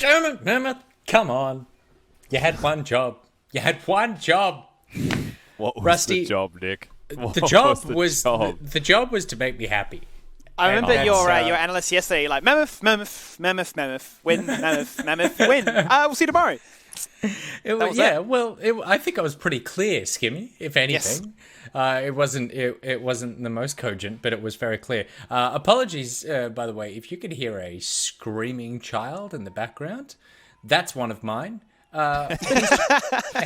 German mammoth, come on. You had one job. You had one job. What was Rusty, the job, Nick? The job was to make me happy. I remember your analyst yesterday, like, mammoth, win, mammoth, win. We'll see you tomorrow. I think I was pretty clear, Skimmy, if anything. Yes. It wasn't the most cogent, but it was very clear. Apologies, by the way, if you could hear a screaming child in the background, that's one of mine.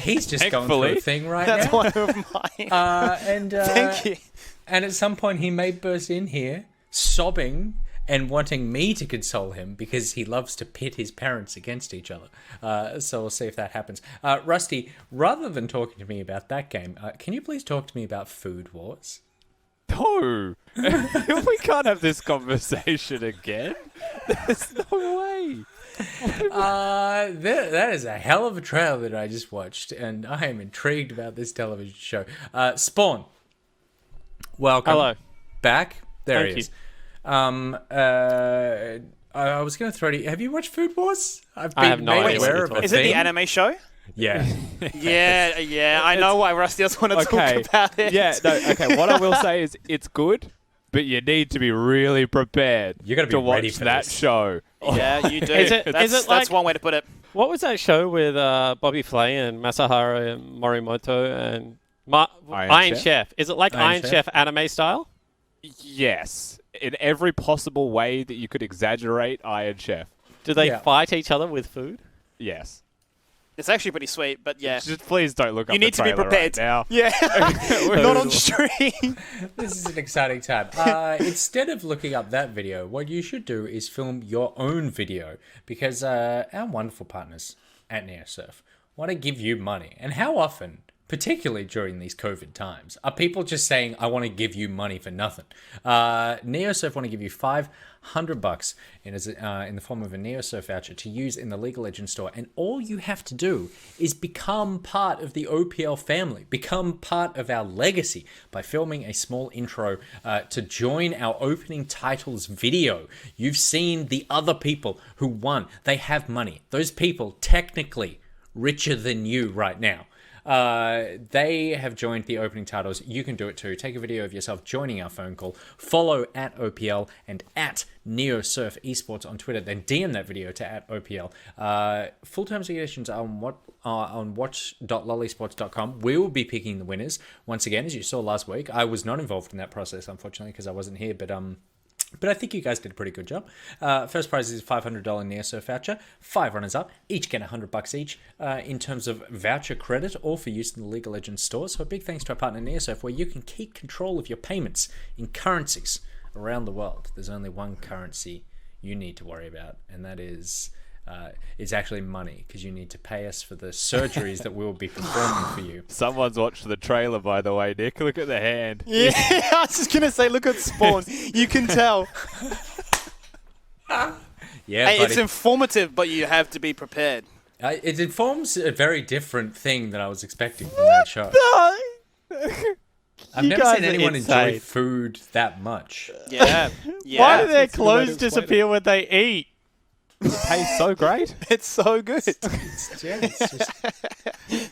He's just going through a thing right now. That's one of mine. Thank you. And at some point he may burst in here, sobbing and wanting me to console him because he loves to pit his parents against each other. So we'll see if that happens. Rusty, rather than talking to me about that game, can you please talk to me about Food Wars? No. We can't have this conversation again. There's no way. That is a hell of a trailer that I just watched, and I am intrigued about this television show. Spawn, welcome. Hello. Back. There he is. You. I was going to throw to you. Have you watched Food Wars? I have no idea what you're talking Is it the anime show? Yeah. yeah. I know why Rusty doesn't want to talk about it. Yeah, no, okay. What I will say is it's good, but you need to be really prepared You're gonna be to ready watch for that this. show. Yeah, you do. Is it That's like, one way to put it. what was that show with Bobby Flay and Masaharu Morimoto and Iron Chef? Is it like Iron Chef anime style? Yes. In every possible way that you could exaggerate Iron Chef. Do they fight each other with food? Yes. It's actually pretty sweet, but yeah. Just please don't look up You need the to be trailer prepared. right now. Yeah. Not on stream. This is an exciting time. Instead of looking up that video, what you should do is film your own video because our wonderful partners at NeoSurf want to give you money. And how often, particularly during these COVID times, are people just saying, I want to give you money for nothing? NeoSurf want to give you $500 in the form of a NeoSurf voucher to use in the League of Legends store. And all you have to do is become part of the OPL family, become part of our legacy by filming a small intro to join our opening titles video. You've seen the other people who won. They have money. Those people technically richer than you right now. They have joined the opening titles. You can do it too. Take a video of yourself joining our phone call. Follow at OPL and at NeoSurf Esports on Twitter. Then DM that video to at OPL. Full terms and conditions are on watch.lollysports.com. We will be picking the winners. Once again, as you saw last week, I was not involved in that process, unfortunately, because I wasn't here. But I think you guys did a pretty good job. First prize is $500 NeoSurf voucher. 5 runners up. Each get $100 each in terms of voucher credit or for use in the League of Legends store. So a big thanks to our partner NeoSurf, where you can keep control of your payments in currencies around the world. There's only one currency you need to worry about, and that is it's actually money, because you need to pay us for the surgeries that we will be performing for you. Someone's watched the trailer, by the way, Nick. Look at the hand. Yeah, I was just going to say, look at Spawn. You can tell. Yeah, hey, it's informative, but you have to be prepared. It informs a very different thing than I was expecting from that show. I've never seen anyone enjoy food that much. Yeah. Why do their clothes disappear when they eat? It tastes so great. It's so good.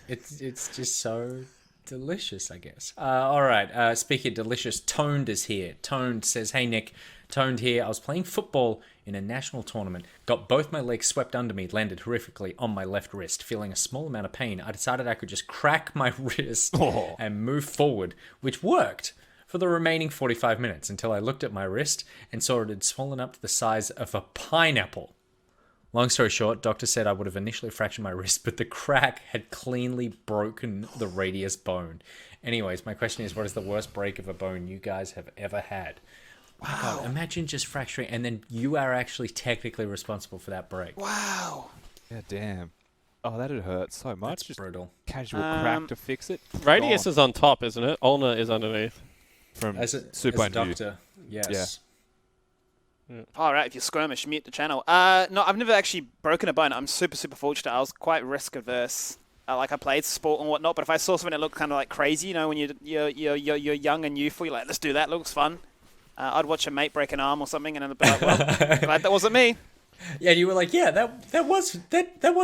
It's just so delicious, I guess. All right. Speaking of delicious, Toned is here. Toned says, "Hey Nick, Toned here. I was playing football in a national tournament. Got both my legs swept under me. Landed horrifically on my left wrist. Feeling a small amount of pain. I decided I could just crack my wrist and move forward, which worked for the remaining 45 minutes until I looked at my wrist and saw it had swollen up to the size of a pineapple. Long story short, doctor said I would have initially fractured my wrist, but the crack had cleanly broken the radius bone. Anyways, my question is, what is the worst break of a bone you guys have ever had?" Wow. God, imagine just fracturing, and then you are actually technically responsible for that break. Wow. Yeah, damn. Oh, that'd hurt so much. That's just brutal. Casual crack to fix it. Radius is on top, isn't it? Ulna is underneath. From As a Super doctor, yes. Yeah. All right, if you skirmish, mute the channel. No, I've never actually broken a bone. I'm super fortunate. I was quite risk averse. I played sport and whatnot, but if I saw something that looked kind of like crazy, you know, when you're young and youthful, you're like, let's do that. Looks fun. I'd watch a mate break an arm or something, and then I'd be like, well, glad that wasn't me. Yeah, you were like, yeah, that was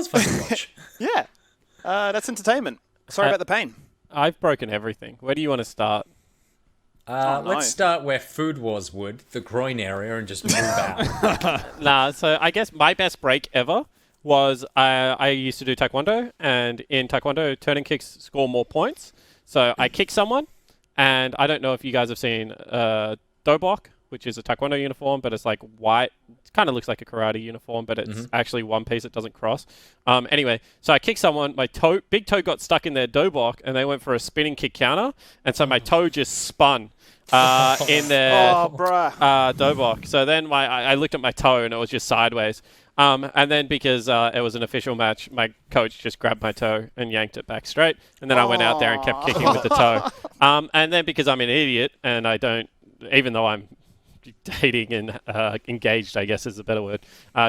fun to watch. Yeah, that's entertainment. Sorry about the pain. I've broken everything. Where do you want to start? No. Let's start where Food Wars would, the groin area, and just move out. Nah, so I guess my best break ever was I used to do taekwondo, and in taekwondo, turning kicks score more points. So I kick someone, and I don't know if you guys have seen dobok, which is a taekwondo uniform, but it's like white. It kind of looks like a karate uniform, but it's actually one piece. It doesn't cross. Anyway, so I kicked someone. My big toe got stuck in their dobok, and they went for a spinning kick counter, and so my toe just spun in their dobok. So then I looked at my toe, and it was just sideways. And then because it was an official match, my coach just grabbed my toe and yanked it back straight. And then I went out there and kept kicking with the toe. And then because I'm an idiot and I don't, even though I'm dating and engaged, I guess is a better word,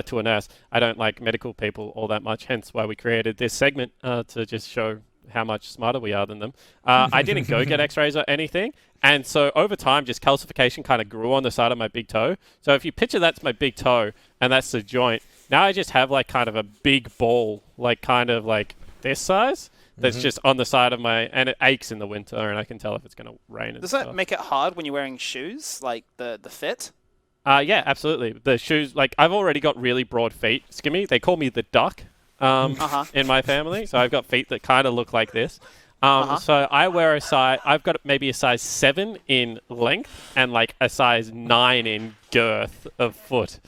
to a nurse, I don't like medical people all that much. Hence why we created this segment to just show how much smarter we are than them. I didn't go get x-rays or anything. And so over time, just calcification kind of grew on the side of my big toe. So if you picture that's my big toe and that's the joint, now I just have like kind of a big ball, like kind of like this size, that's just on the side of my, and it aches in the winter, and I can tell if it's going to rain. Does that make it hard when you're wearing shoes, like the fit? Yeah, absolutely. The shoes, like I've already got really broad feet, Skimmy. They call me the duck in my family, so I've got feet that kind of look like this. So I wear I've got maybe a size 7 in length and like a size 9 in girth of foot.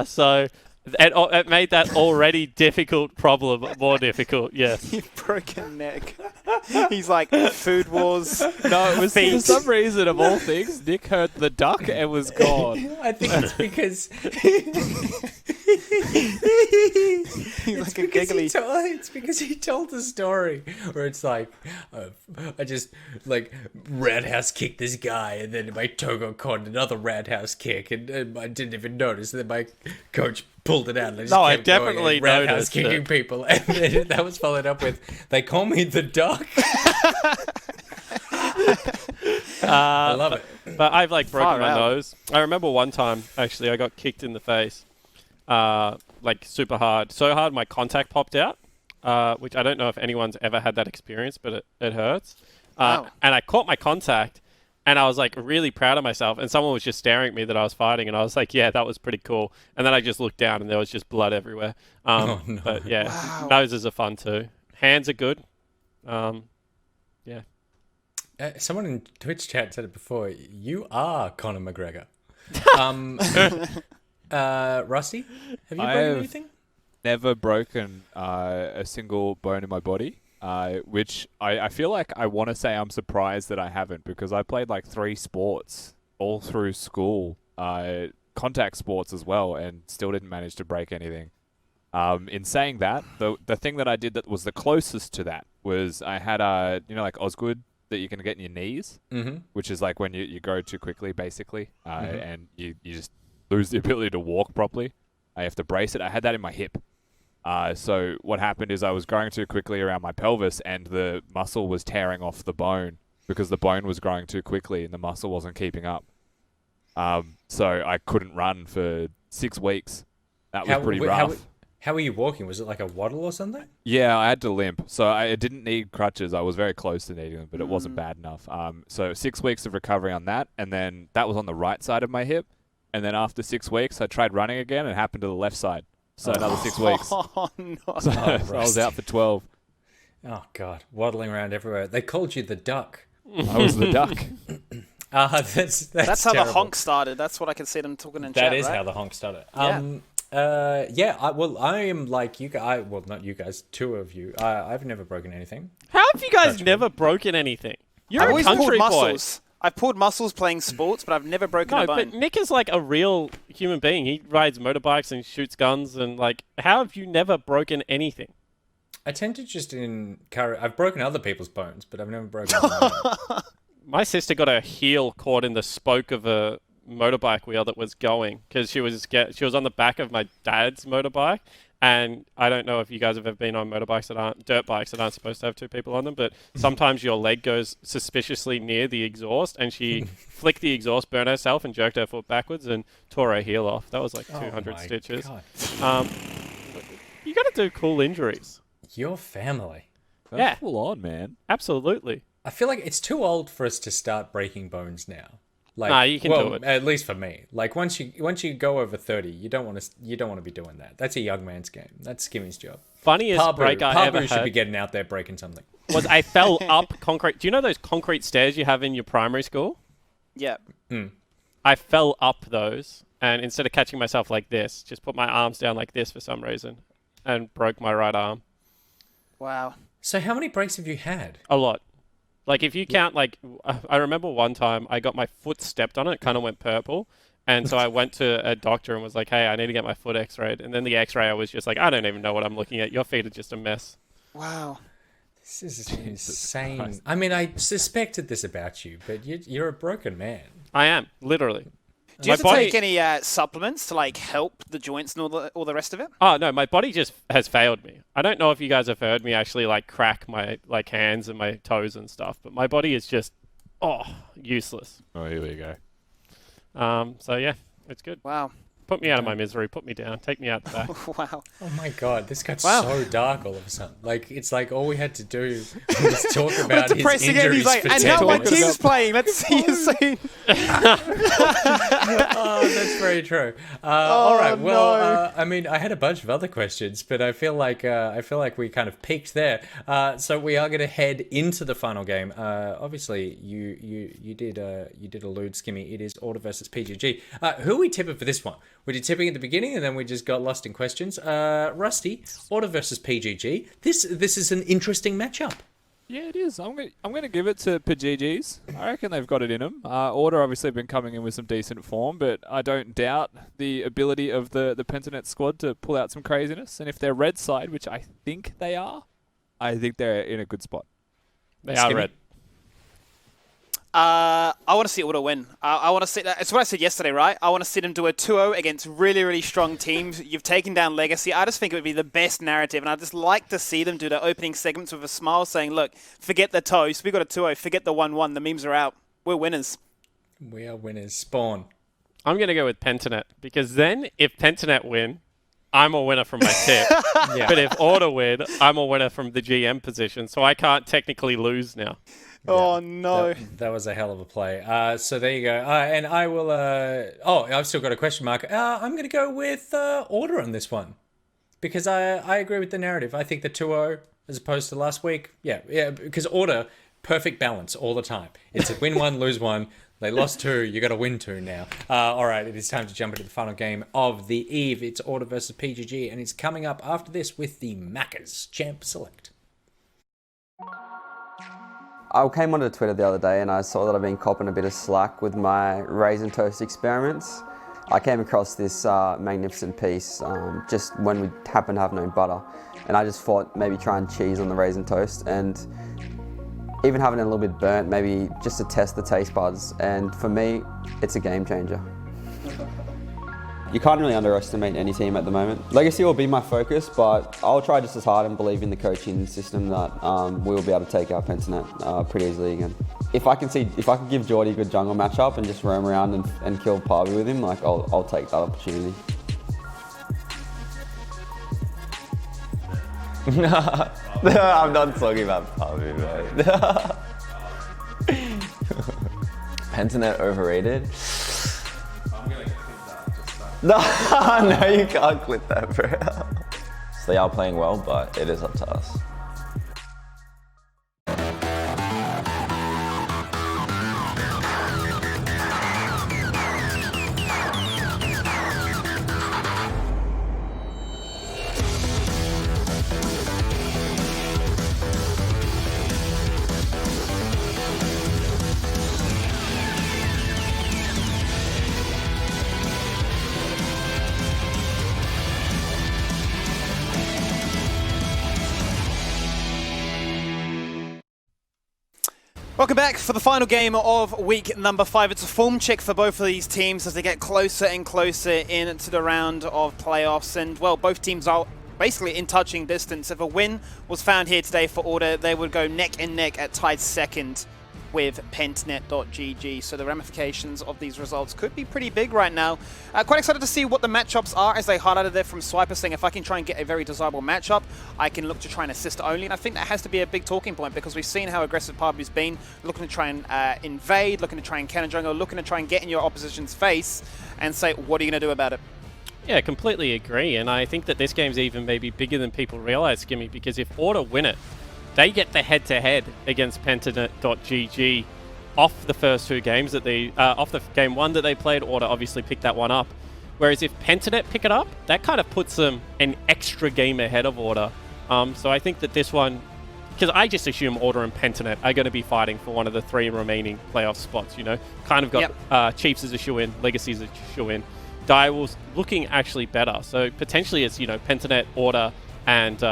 So it made that already difficult problem more difficult, yes. You've broken neck. He's like, Food Wars. No, it was for some reason, of all things, Nick heard the duck and was gone. I think it's because it's because he told the story where it's like, I just like roundhouse kicked this guy, and then my toe got caught in another roundhouse kick, and I didn't even notice. And then my coach pulled it out. And I definitely roundhouse noticed kicking it. people, and then that was followed up with, "They call me the duck." I love it. But I've like broken my out. nose. I remember one time, actually, I got kicked in the face, like super hard. So hard my contact popped out, which I don't know if anyone's ever had that experience, but it hurts. Wow. And I caught my contact, and I was like really proud of myself. And someone was just staring at me that I was fighting, and I was like, yeah, that was pretty cool. And then I just looked down, and there was just blood everywhere. Oh, no. But yeah, Wow. noses are fun too. Hands are good. Yeah. Someone in Twitch chat said it before. You are Conor McGregor. Rusty, have you broken anything? Never broken a single bone in my body, which I feel like I want to say I'm surprised that I haven't, because I played like 3 sports all through school, contact sports as well, and still didn't manage to break anything. In saying that, the thing that I did that was the closest to that was I had like Osgood that you can get in your knees, which is like when you go too quickly, basically, and you just lose the ability to walk properly. I have to brace it. I had that in my hip. So what happened is I was growing too quickly around my pelvis, and the muscle was tearing off the bone because the bone was growing too quickly and the muscle wasn't keeping up. So I couldn't run for 6 weeks. That was pretty rough. How were you walking? Was it like a waddle or something? Yeah, I had to limp. So I didn't need crutches. I was very close to needing them, but it wasn't bad enough. So 6 weeks of recovery on that, and then that was on the right side of my hip. And then after 6 weeks, I tried running again, and it happened to the left side. So another 6 weeks. Oh, no. So I was out for 12. Oh, God. Waddling around everywhere. They called you the duck. I was the duck. That's That's how terrible. the honk started. That's what I can see them talking in That chat, is right? how the honk started. Yeah. I am like you guys. Well, not you guys. 2 of you. I've never broken anything. How have you guys Touch never broken anything? You're I've a always country pulled boy. muscles. I've pulled muscles playing sports, but I've never broken a No, bone. but Nick is like a real human being. He rides motorbikes and shoots guns, and like, how have you never broken anything? I tend to just I've broken other people's bones, but I've never broken my own. My sister got her heel caught in the spoke of a motorbike wheel that was going because she was on the back of my dad's motorbike. And I don't know if you guys have ever been on dirt bikes that aren't supposed to have two people on them, but sometimes your leg goes suspiciously near the exhaust, and she flicked the exhaust, burned herself, and jerked her foot backwards and tore her heel off. That was like 200 stitches. You got to do cool injuries. Your family. That's full on, man. Absolutely. I feel like it's too old for us to start breaking bones now. Like, nah, you can do it. At least for me. Like once you go over 30, you don't want to be doing that. That's a young man's game. That's Skimmy's job. Funniest break I ever should had be getting out there breaking something. was I fell up concrete. Do you know those concrete stairs you have in your primary school? Yeah. I fell up those, and instead of catching myself like this, just put my arms down like this for some reason, and broke my right arm. Wow. So how many breaks have you had? A lot. Like, if you count, like, I remember one time I got my foot stepped on it, kind of went purple. And so I went to a doctor and was like, hey, I need to get my foot x-rayed. And then the x-ray, I was just like, I don't even know what I'm looking at. Your feet are just a mess. Wow. This is insane. Christ. I mean, I suspected this about you, but you're a broken man. I am, literally. Do you have to take any supplements to like help the joints and all the rest of it? Oh no, my body just has failed me. I don't know if you guys have heard me actually like crack my like hands and my toes and stuff, but my body is just useless. Oh, here we go. So yeah, it's good. Wow. Put me out of my misery. Put me down. Take me out the back. Wow. Oh my god, this got so dark all of a sudden. Like it's like all we had to do was talk about his injuries. He's like, and now my team's playing. Let's see you soon. Oh, that's very true. All right. Well, I mean, I had a bunch of other questions, but I feel like we kind of peaked there. So we are going to head into the final game. Obviously, you did allude, Skimmy. It is Order versus PGG. Who are we tipping for this one? We did tipping at the beginning, and then we just got lost in questions. Rusty, Order versus PGG. This is an interesting matchup. Yeah, it is. I'm gonna give it to PGGs. I reckon they've got it in them. Order obviously been coming in with some decent form, but I don't doubt the ability of the Pentanet squad to pull out some craziness. And if they're red side, which I think they are, I think they're in a good spot. They are red. I want to see Order win. I want to see that. It's what I said yesterday, right? I want to see them do a 2-0 against really, really strong teams. You've taken down Legacy. I just think it would be the best narrative, and I just like to see them do the opening segments with a smile, saying, "Look, forget the toast. We got a 2-0. Forget the 1-1. The memes are out. We're winners." We are winners. Spawn. I'm gonna go with Pentanet because then if Pentanet win, I'm a winner from my tip. Yeah. But if Order win, I'm a winner from the GM position, so I can't technically lose now. Oh, no. That was a hell of a play. So there you go. And I will... I've still got a question mark. I'm going to go with Order on this one. Because I agree with the narrative. I think the 2-0, as opposed to last week, yeah, because Order, perfect balance all the time. It's a win one, lose one. They lost 2, you got to win 2 now. All right, it is time to jump into the final game of the eve. It's Order versus PGG, and it's coming up after this with the Maccas Champ Select. I came onto Twitter the other day and I saw that I've been copping a bit of slack with my raisin toast experiments. I came across this magnificent piece just when we happened to have no butter, and I just thought maybe trying cheese on the raisin toast and even having it a little bit burnt, maybe just to test the taste buds, and for me, it's a game changer. You can't really underestimate any team at the moment. Legacy will be my focus, but I'll try just as hard and believe in the coaching system that we will be able to take out Pentanet pretty easily again. If I can give Geordie a good jungle matchup and just roam around and kill Parvy with him, like I'll take that opportunity. I'm not talking about Parvy, man. Pentanet overrated? No, no, you can't clip that, bro. So they are playing well, but it is up to us. Welcome back for the final game of week number 5. It's a form check for both of these teams as they get closer and closer into the round of playoffs. And, well, both teams are basically in touching distance. If a win was found here today for Order, they would go neck and neck at tied second with pentnet.gg. So the ramifications of these results could be pretty big right now. Quite excited to see what the matchups are, as they highlighted there from Swiper, saying if I can try and get a very desirable matchup, I can look to try and assist only. And I think that has to be a big talking point, because we've seen how aggressive Pabu's been, looking to try and invade, looking to try and cannon jungle, looking to try and get in your opposition's face and say, what are you going to do about it? Yeah, completely agree. And I think that this game's even maybe bigger than people realize, Skimmy, because if Order win it, they get the head-to-head against Pentnet.gg off the first 2 games that they, off the game 1 that they played. Order obviously picked that one up. Whereas if Pentnet pick it up, that kind of puts them an extra game ahead of Order. So I think that this one, because I just assume Order and Pentnet are going to be fighting for one of the 3 remaining playoff spots, you know. Kind of got Chiefs as a shoe-in, Legacy as a shoe-in. Direwolves looking actually better. So potentially it's, you know, Pentnet, Order, and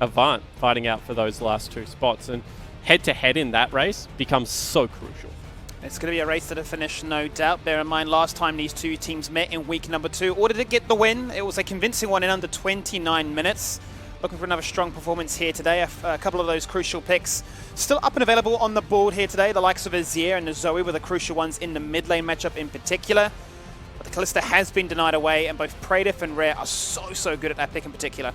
Avant fighting out for those last 2 spots, and head-to-head in that race becomes so crucial. It's going to be a race to the finish, no doubt. Bear in mind, last time these 2 teams met in week number 2, Order did get the win. It was a convincing one in under 29 minutes. Looking for another strong performance here today. A couple of those crucial picks still up and available on the board here today. The likes of Azir and the Zoe were the crucial ones in the mid lane matchup in particular. But the Kalista has been denied away, and both Praedyth and Rare are so good at that pick in particular.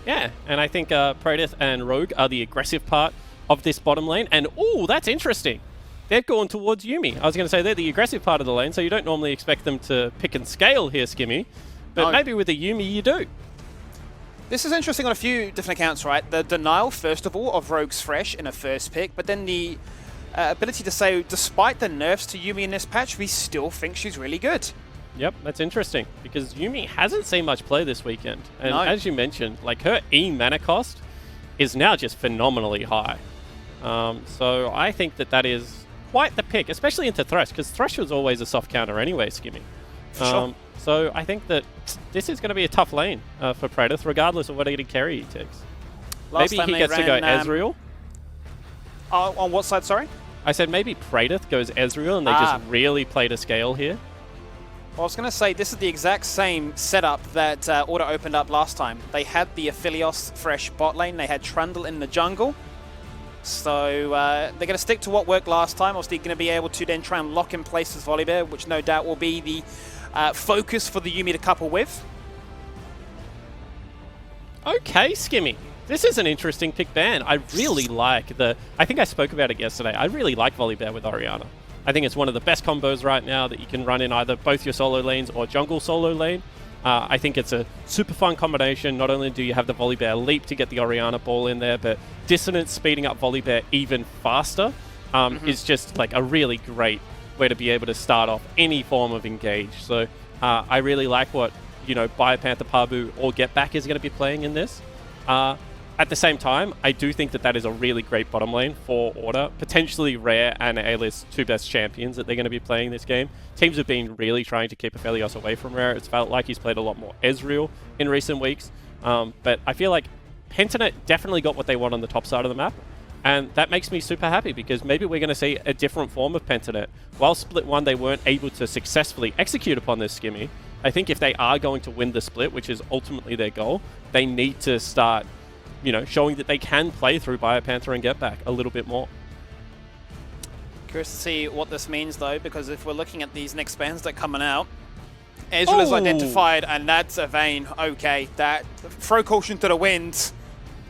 Yeah, and I think Praedyth and Rogue are the aggressive part of this bottom lane. And, ooh, that's interesting. They've gone towards Yuumi. I was going to say they're the aggressive part of the lane, so you don't normally expect them to pick and scale here, Skimmy. But maybe with a Yuumi you do. This is interesting on a few different accounts, right? The denial, first of all, of Rogue's Fresh in a first pick, but then the ability to say, despite the nerfs to Yuumi in this patch, we still think she's really good. Yep, that's interesting, because Yuumi hasn't seen much play this weekend. And as you mentioned, like, her E mana cost is now just phenomenally high. So I think that that is quite the pick, especially into Thresh, because Thresh was always a soft counter anyway, Skimmy. Sure. So I think that this is going to be a tough lane for Praedyth, regardless of what carry he takes. Maybe he gets to go Ezreal. On what side, sorry? I said maybe Praedyth goes Ezreal and they just really play to scale here. Well, I was going to say, this is the exact same setup that Order opened up last time. They had the Aphelios Fresh bot lane, they had Trundle in the jungle. So they're going to stick to what worked last time. Obviously going to be able to then try and lock in place as Volibear, which no doubt will be the focus for the Yuumi to couple with. Okay, Skimmy. This is an interesting pick ban. I really like I think I spoke about it yesterday. I really like Volibear with Orianna. I think it's one of the best combos right now that you can run in either both your solo lanes or jungle solo lane. I think it's a super fun combination. Not only do you have the Volibear leap to get the Orianna ball in there, but Dissonance speeding up Volibear even faster is just like a really great way to be able to start off any form of engage. So I really like what, you know, Biopanther, Pabu, or Get Back is going to be playing in this. At the same time, I do think that that is a really great bottom lane for Order. Potentially Rare and A-list 2 best champions that they're going to be playing this game. Teams have been really trying to keep Aphelios away from Rare. It's felt like he's played a lot more Ezreal in recent weeks. But I feel like Pentnet definitely got what they want on the top side of the map. And that makes me super happy, because maybe we're going to see a different form of Pentnet. While Split 1 they weren't able to successfully execute upon this, Skimmy, I think if they are going to win the split, which is ultimately their goal, they need to start, you know, showing that they can play through Biopanther and Get Back a little bit more. Curious to see what this means, though, because if we're looking at these next bans that are coming out, Ezreal is identified, and that's a Vayne. Okay, that throw caution to the wind.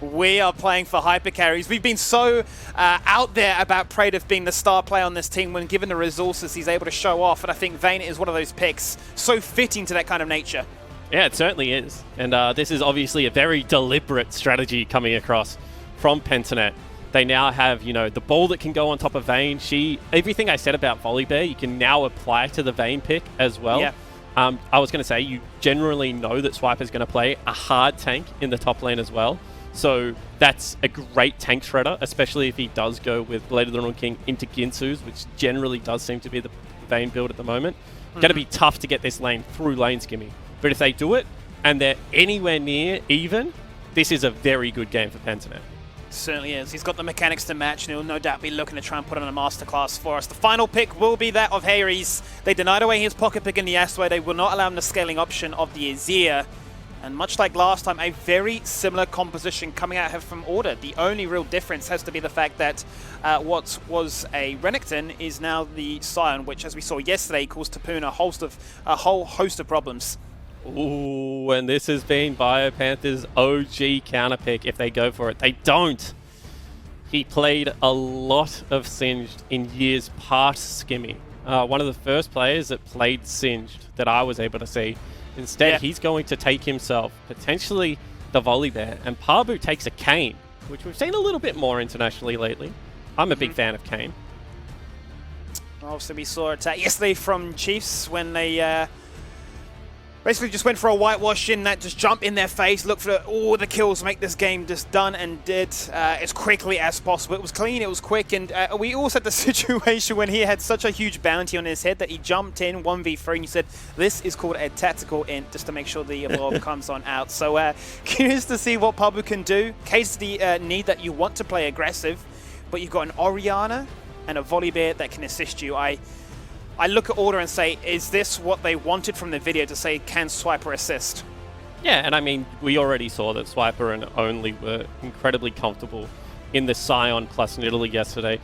We are playing for hyper carries. We've been so out there about Praedyth being the star player on this team when given the resources he's able to show off, and I think Vayne is one of those picks, so fitting to that kind of nature. Yeah, it certainly is. And this is obviously a very deliberate strategy coming across from Pentnet. They now have, you know, the ball that can go on top of Vayne. Everything I said about Volibear, you can now apply to the Vayne pick as well. Yeah. I was going to say, you generally know that Swiper's going to play a hard tank in the top lane as well. So that's a great tank shredder, especially if he does go with Blade of the Dawn King into Ginsu's, which generally does seem to be the Vayne build at the moment. Going to be tough to get this lane through lane Skimmy. But if they do it, and they're anywhere near even, this is a very good game for Pentnet. Certainly is. He's got the mechanics to match, and he'll no doubt be looking to try and put on a masterclass for us. The final pick will be that of Harry's. They denied away his pocket pick in the Asway. They will not allow him the scaling option of the Azir. And much like last time, a very similar composition coming out from Order. The only real difference has to be the fact that what was a Renekton is now the Scion, which, as we saw yesterday, caused Tapoon a whole host of problems. Ooh, and this has been BioPanther's OG counter pick if they go for it. They don't. He played a lot of Singed in years past Skimmy. One of the first players that played Singed that I was able to see. Instead, he's going to take himself, potentially the Volibear, and Parbu takes a Kayn, which we've seen a little bit more internationally lately. I'm a big fan of Kayn. Obviously, we saw it yesterday from Chiefs when they basically just went for a whitewash in that, just jump in their face, look for all the kills, make this game just done, and did as quickly as possible. It was clean, it was quick, and we also had the situation when he had such a huge bounty on his head that he jumped in 1v3, and he said, this is called a tactical int, just to make sure the orb comes on out. So curious to see what Pabu can do. Case the need that you want to play aggressive, but you've got an Orianna and a Volibear that can assist you. I look at Order and say, is this what they wanted from the video to say, can Swiper assist? Yeah, and I mean, we already saw that Swiper and Only were incredibly comfortable in the Scion plus Nidalee yesterday.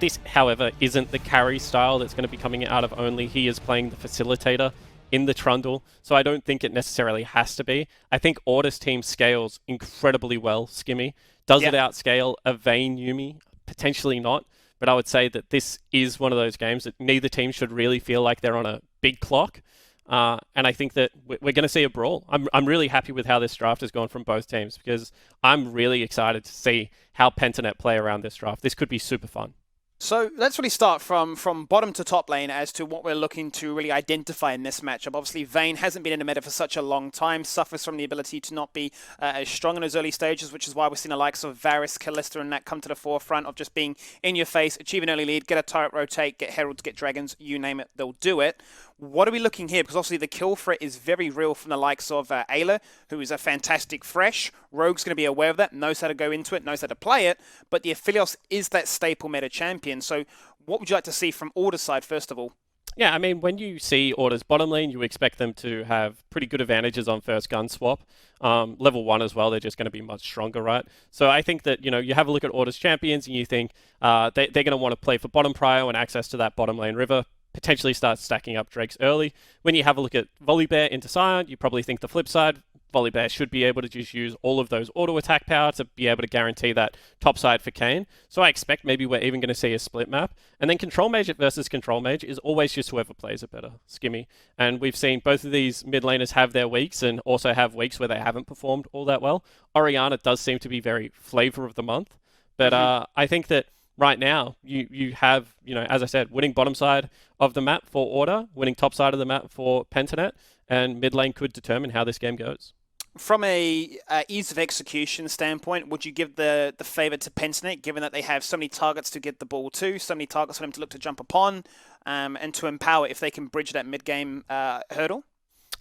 This, however, isn't the carry style that's going to be coming out of Only. He is playing the facilitator in the Trundle, so I don't think it necessarily has to be. I think Order's team scales incredibly well, Skimmy. Does it outscale a Vayne Yuumi? Potentially not. But I would say that this is one of those games that neither team should really feel like they're on a big clock. And I think that we're going to see a brawl. I'm really happy with how this draft has gone from both teams because I'm really excited to see how Pentanet play around this draft. This could be super fun. So let's really start from bottom to top lane as to what we're looking to really identify in this matchup. Obviously, Vayne hasn't been in the meta for such a long time, suffers from the ability to not be as strong in those early stages, which is why we're seeing the likes of Varus, Kalista, and that come to the forefront of just being in your face, achieve an early lead, get a turret rotate, get heralds, get dragons, you name it, they'll do it. What are we looking here? Because obviously the kill threat is very real from the likes of Ayla, who is a fantastic fresh. Rogue's going to be aware of that, knows how to go into it, knows how to play it, but the Aphelios is that staple meta champion. So what would you like to see from Order's side, first of all? Yeah, I mean, when you see Order's bottom lane, you expect them to have pretty good advantages on first gun swap. Level 1 as well, they're just going to be much stronger, right? So I think that, you have a look at Order's champions and you think they're going to want to play for bottom prio and access to that bottom lane river. Potentially start stacking up Drakes early. When you have a look at Volibear into Scion, you probably think the flip side. Volibear should be able to just use all of those auto attack power to be able to guarantee that top side for Kayn. So I expect maybe we're even going to see a split map. And then Control Mage versus Control Mage is always just whoever plays it better, Skimmy. And we've seen both of these mid laners have their weeks and also have weeks where they haven't performed all that well. Orianna does seem to be very flavor of the month. But I think that right now, you have, as I said, winning bottom side of the map for Order, winning top side of the map for Pentanet, and mid lane could determine how this game goes. From a ease of execution standpoint, would you give the favour to Pentanet, given that they have so many targets to get the ball to, so many targets for them to look to jump upon, and to empower if they can bridge that mid-game hurdle?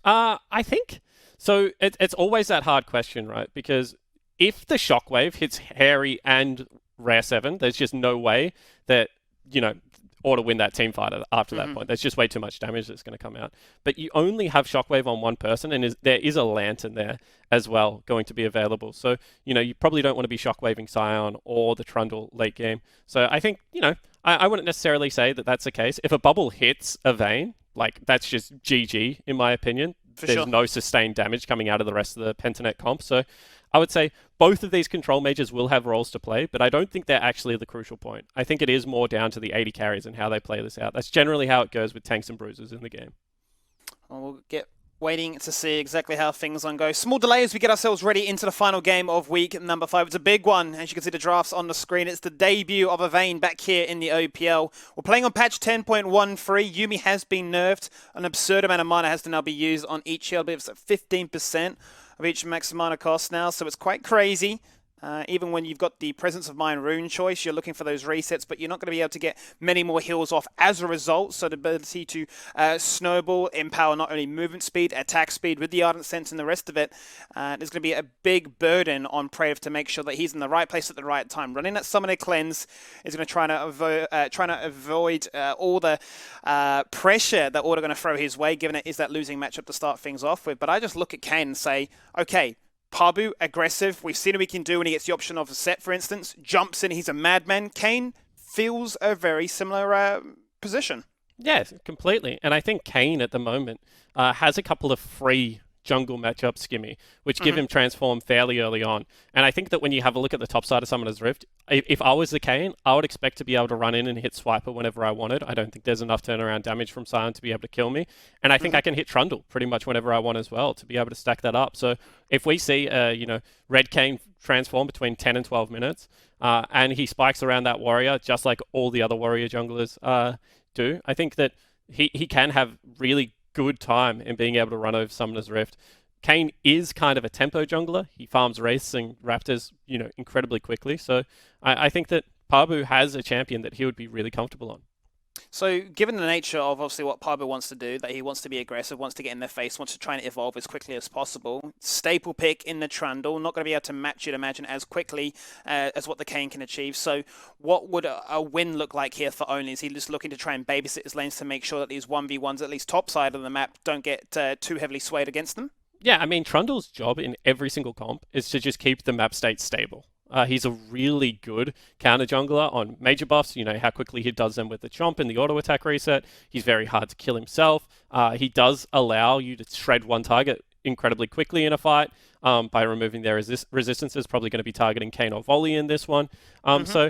I think. So it's always that hard question, right? Because if the Shockwave hits Harry and Rare 7, there's just no way that, Order win that team fight after that point. There's just way too much damage that's going to come out. But you only have Shockwave on one person, and there is a Lantern there as well going to be available. So, you probably don't want to be Shockwaving Scion or the Trundle late game. So I think, I wouldn't necessarily say that that's the case. If a bubble hits a Vayne, that's just GG, in my opinion. There's no sustained damage coming out of the rest of the Pentanet comp. So I would say both of these control mages will have roles to play, but I don't think they're actually the crucial point. I think it is more down to the 80 carries and how they play this out. That's generally how it goes with tanks and bruisers in the game. Well, we'll get waiting to see exactly how things on go. Small delay as we get ourselves ready into the final game of week number 5. It's a big one. As you can see the drafts on the screen, it's the debut of a Vayne back here in the OPL. We're playing on patch 10.13. Yuumi has been nerfed. An absurd amount of mana has to now be used on each heal. I believe it's at 15% of each max mana cost now, so it's quite crazy. Even when you've got the Presence of Mind rune choice, you're looking for those resets, but you're not going to be able to get many more heals off as a result. So the ability to snowball, empower not only movement speed, attack speed with the Ardent Sense and the rest of it, there's going to be a big burden on Praetor to make sure that he's in the right place at the right time. Running that Summoner Cleanse is going to try to avoid all the pressure that Order are going to throw his way, given it is that losing matchup to start things off with. But I just look at Kane and say, okay, Pabu, aggressive. We've seen what he can do when he gets the option of a set, for instance. Jumps in, he's a madman. Kane feels a very similar position. Yes, completely. And I think Kane at the moment has a couple of free jungle matchups, Skimmy, which give him transform fairly early on. And I think that when you have a look at the top side of Summoner's Rift, if I was the Kane, I would expect to be able to run in and hit Swiper whenever I wanted. I don't think there's enough turnaround damage from Sion to be able to kill me. And I think I can hit Trundle pretty much whenever I want as well to be able to stack that up. So if we see, Red Kane transform between 10 and 12 minutes, and he spikes around that warrior just like all the other warrior junglers do, I think that he can have really good time in being able to run over Summoner's Rift. Kane is kind of a tempo jungler. He farms Wraiths and Raptors, incredibly quickly. So I think that Pabu has a champion that he would be really comfortable on. So given the nature of obviously what Pabu wants to do, that he wants to be aggressive, wants to get in their face, wants to try and evolve as quickly as possible, staple pick in the Trundle, not going to be able to match, you'd imagine, as quickly as what the Kane can achieve. So what would a win look like here for Only? Is he just looking to try and babysit his lanes to make sure that these 1v1s, at least top side of the map, don't get too heavily swayed against them? Yeah, I mean, Trundle's job in every single comp is to just keep the map state stable. He's a really good counter jungler on major buffs. How quickly he does them with the chomp and the auto attack reset. He's very hard to kill himself. He does allow you to shred one target incredibly quickly in a fight by removing their resistances. Probably going to be targeting Kane or Volley in this one. So,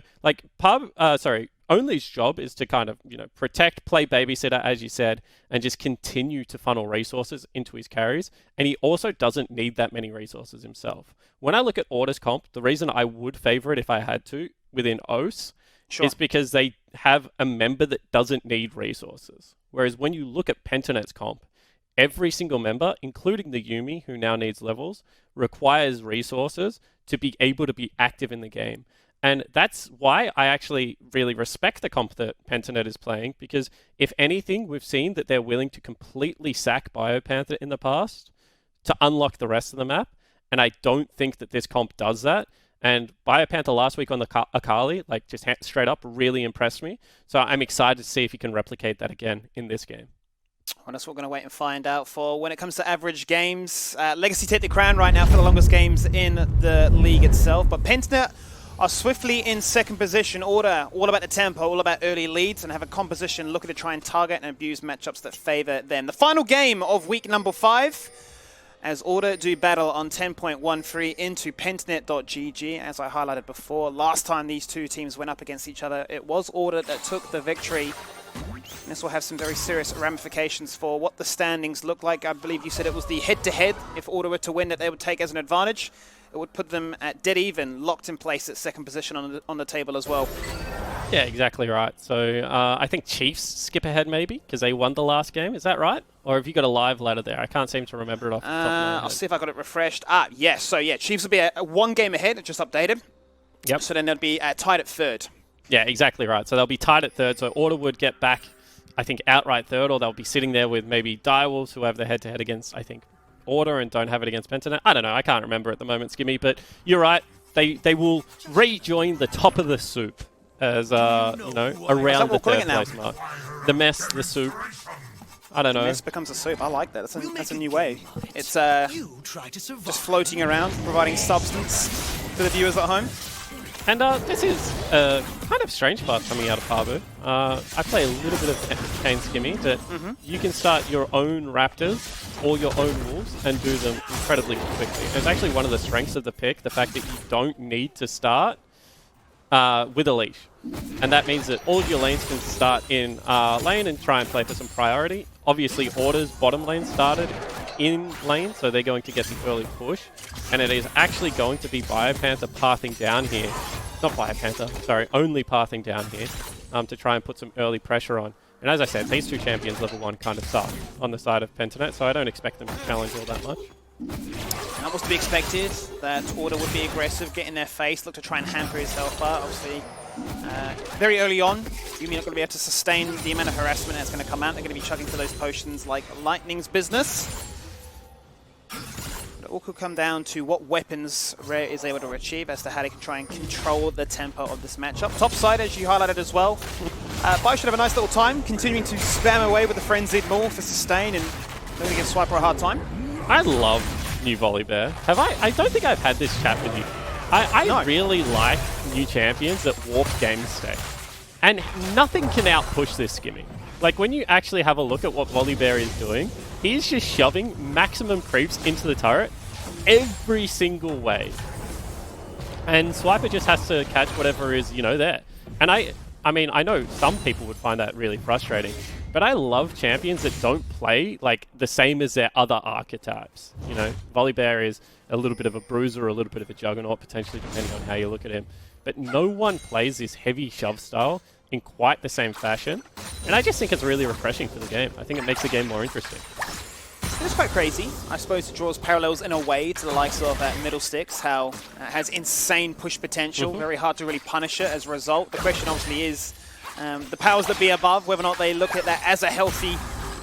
Only's job is to kind of, protect, play babysitter, as you said, and just continue to funnel resources into his carries. And he also doesn't need that many resources himself. When I look at Order's comp, the reason I would favor it if I had to within OS is because they have a member that doesn't need resources. Whereas when you look at Pentanet's comp, every single member, including the Yuumi, who now needs levels, requires resources to be able to be active in the game. And that's why I actually really respect the comp that Pentanet is playing, because if anything, we've seen that they're willing to completely sack Biopanther in the past to unlock the rest of the map, and I don't think that this comp does that. And Biopanther last week on the Akali, just straight up, really impressed me. So I'm excited to see if he can replicate that again in this game. Well, that's what we're going to wait and find out for. When it comes to average games, Legacy take the crown right now for the longest games in the league itself, but Pentanet are swiftly in second position. Order, all about the tempo, all about early leads, and have a composition looking to try and target and abuse matchups that favor them. The final game of week number 5, as Order do battle on 10.13 into Pentanet.gg. As I highlighted before, last time these two teams went up against each other, it was Order that took the victory. And this will have some very serious ramifications for what the standings look like. I believe you said it was the head-to-head, if Order were to win, that they would take as an advantage. It would put them at dead even, locked in place at second position on the table as well. Yeah, exactly right. So I think Chiefs skip ahead maybe, because they won the last game. Is that right? Or have you got a live ladder there? I can't seem to remember it off the top of my head. I'll see if I got it refreshed. Yes. So yeah, Chiefs will be at 1 game ahead. It just updated. Yep. So then they'll be tied at third. Yeah, exactly right. So they'll be tied at third. So Order would get back, I think, outright third, or they'll be sitting there with maybe Direwolves, who have the head-to-head against, I think, Order and don't have it against Pentanet. I don't know. I can't remember at the moment, Skimmy, but you're right. They will rejoin the top of the soup as, around the third place mark. The mess, the soup. I don't know. The mess becomes a soup. I like that. That's a new way. It's just floating around, providing substance to the viewers at home. And this is a kind of strange part coming out of Pabu. I play a little bit of Kane Skimmy, that you can start your own Raptors or your own Wolves and do them incredibly quickly. It's actually one of the strengths of the pick, the fact that you don't need to start with a leash. And that means that all of your lanes can start in lane and try and play for some priority. Obviously, Order's bottom lane started in lane, so they're going to get the early push. And it is actually going to be Biopanther pathing down here. Not Biopanther, sorry, only pathing down here to try and put some early pressure on. And as I said, these two champions level 1 kind of suck on the side of Pentanet, so I don't expect them to challenge all that much. That was to be expected, that Order would be aggressive, get in their face, look to try and hamper his health bar. Obviously, very early on, Yuumi not going to be able to sustain the amount of harassment that's going to come out. They're going to be chugging for those potions like lightning's business. But it all could come down to what weapons Rare is able to achieve as to how they can try and control the tempo of this matchup. Top side, as you highlighted as well, Bai should have a nice little time, continuing to spam away with the Frenzied Maul for sustain and going to give Swiper a hard time. I love new Volibear. I don't think I've had this chat with you. I really like new champions that warp game state. And nothing can outpush this skimming. Like, when you actually have a look at what Volibear is doing, he's just shoving maximum creeps into the turret every single way. And Swiper just has to catch whatever is, there. And I mean, I know some people would find that really frustrating, but I love champions that don't play like the same as their other archetypes. Volibear is a little bit of a bruiser, a little bit of a juggernaut, potentially, depending on how you look at him. But no one plays this heavy shove style in quite the same fashion. And I just think it's really refreshing for the game. I think it makes the game more interesting. It's quite crazy. I suppose it draws parallels in a way to the likes of Middle Sticks, how it has insane push potential, very hard to really punish it as a result. The question obviously is the powers that be above, whether or not they look at that as a healthy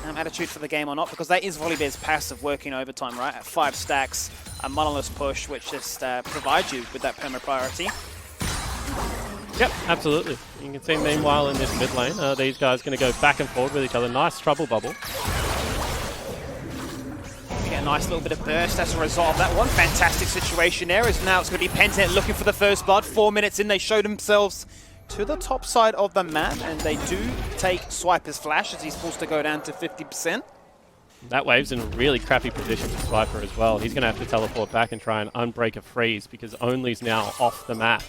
attitude for the game or not, because that is Volibear's passive working overtime, right? At 5 stacks, a monolith push, which just provides you with that perma priority. Yep, absolutely. You can see, meanwhile, in this mid lane, these guys are going to go back and forth with each other. Nice trouble bubble. We get a nice little bit of burst as a result of that one. Fantastic situation there, as now it's going to be Pentanet looking for the first blood. 4 minutes in, they show themselves to the top side of the map, and they do take Swiper's flash as he's forced to go down to 50%. That wave's in a really crappy position for Swiper as well. He's going to have to teleport back and try and unbreak a freeze because Only's now off the map,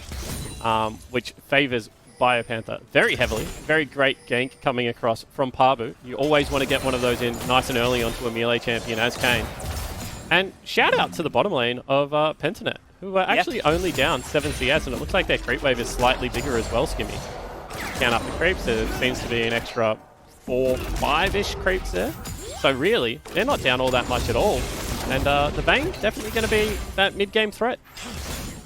which favors Biopanther very heavily. Very great gank coming across from Pabu. You always want to get one of those in nice and early onto a melee champion as Kane. And shout out to the bottom lane of Pentanet, who are actually only down 7 CS, and it looks like their creep wave is slightly bigger as well, Skimmy. Count up the creeps, there seems to be an extra 4, 5-ish creeps there. So really, they're not down all that much at all. And the Bane, definitely going to be that mid-game threat.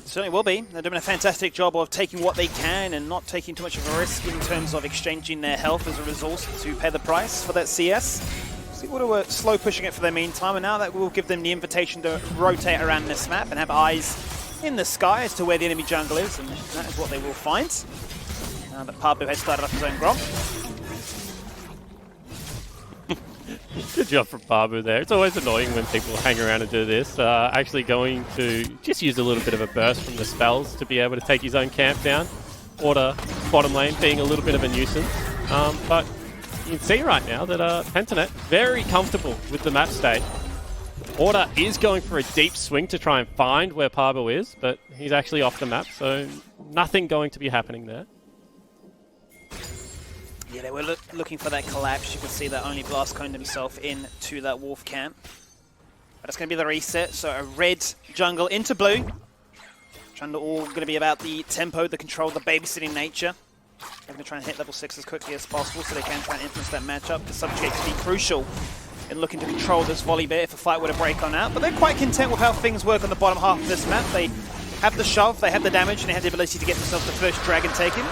Certainly will be. They're doing a fantastic job of taking what they can and not taking too much of a risk in terms of exchanging their health as a resource to pay the price for that CS. Seawater were slow pushing it for the meantime, and now that will give them the invitation to rotate around this map and have eyes in the sky as to where the enemy jungle is, and that is what they will find. Now that Pabu has started up his own Grom. Good job from Pabu there. It's always annoying when people hang around and do this. Actually going to just use a little bit of a burst from the spells to be able to take his own camp down. Order bottom lane being a little bit of a nuisance. But you can see right now that Pentanet very comfortable with the map state. Order is going for a deep swing to try and find where Pabu is, but he's actually off the map, so nothing going to be happening there. Yeah, they were looking for that collapse. You could see that only Blast coned himself into that wolf camp. But it's going to be the reset, so a red jungle into blue. All going to be about the tempo, the control, the babysitting nature. They're going to try and hit level 6 as quickly as possible so they can try and influence that matchup. The subject to be crucial in looking to control this Volibear if a fight were to break on out. But they're quite content with how things work on the bottom half of this map. They have the shove, they have the damage, and they have the ability to get themselves the first dragon taken.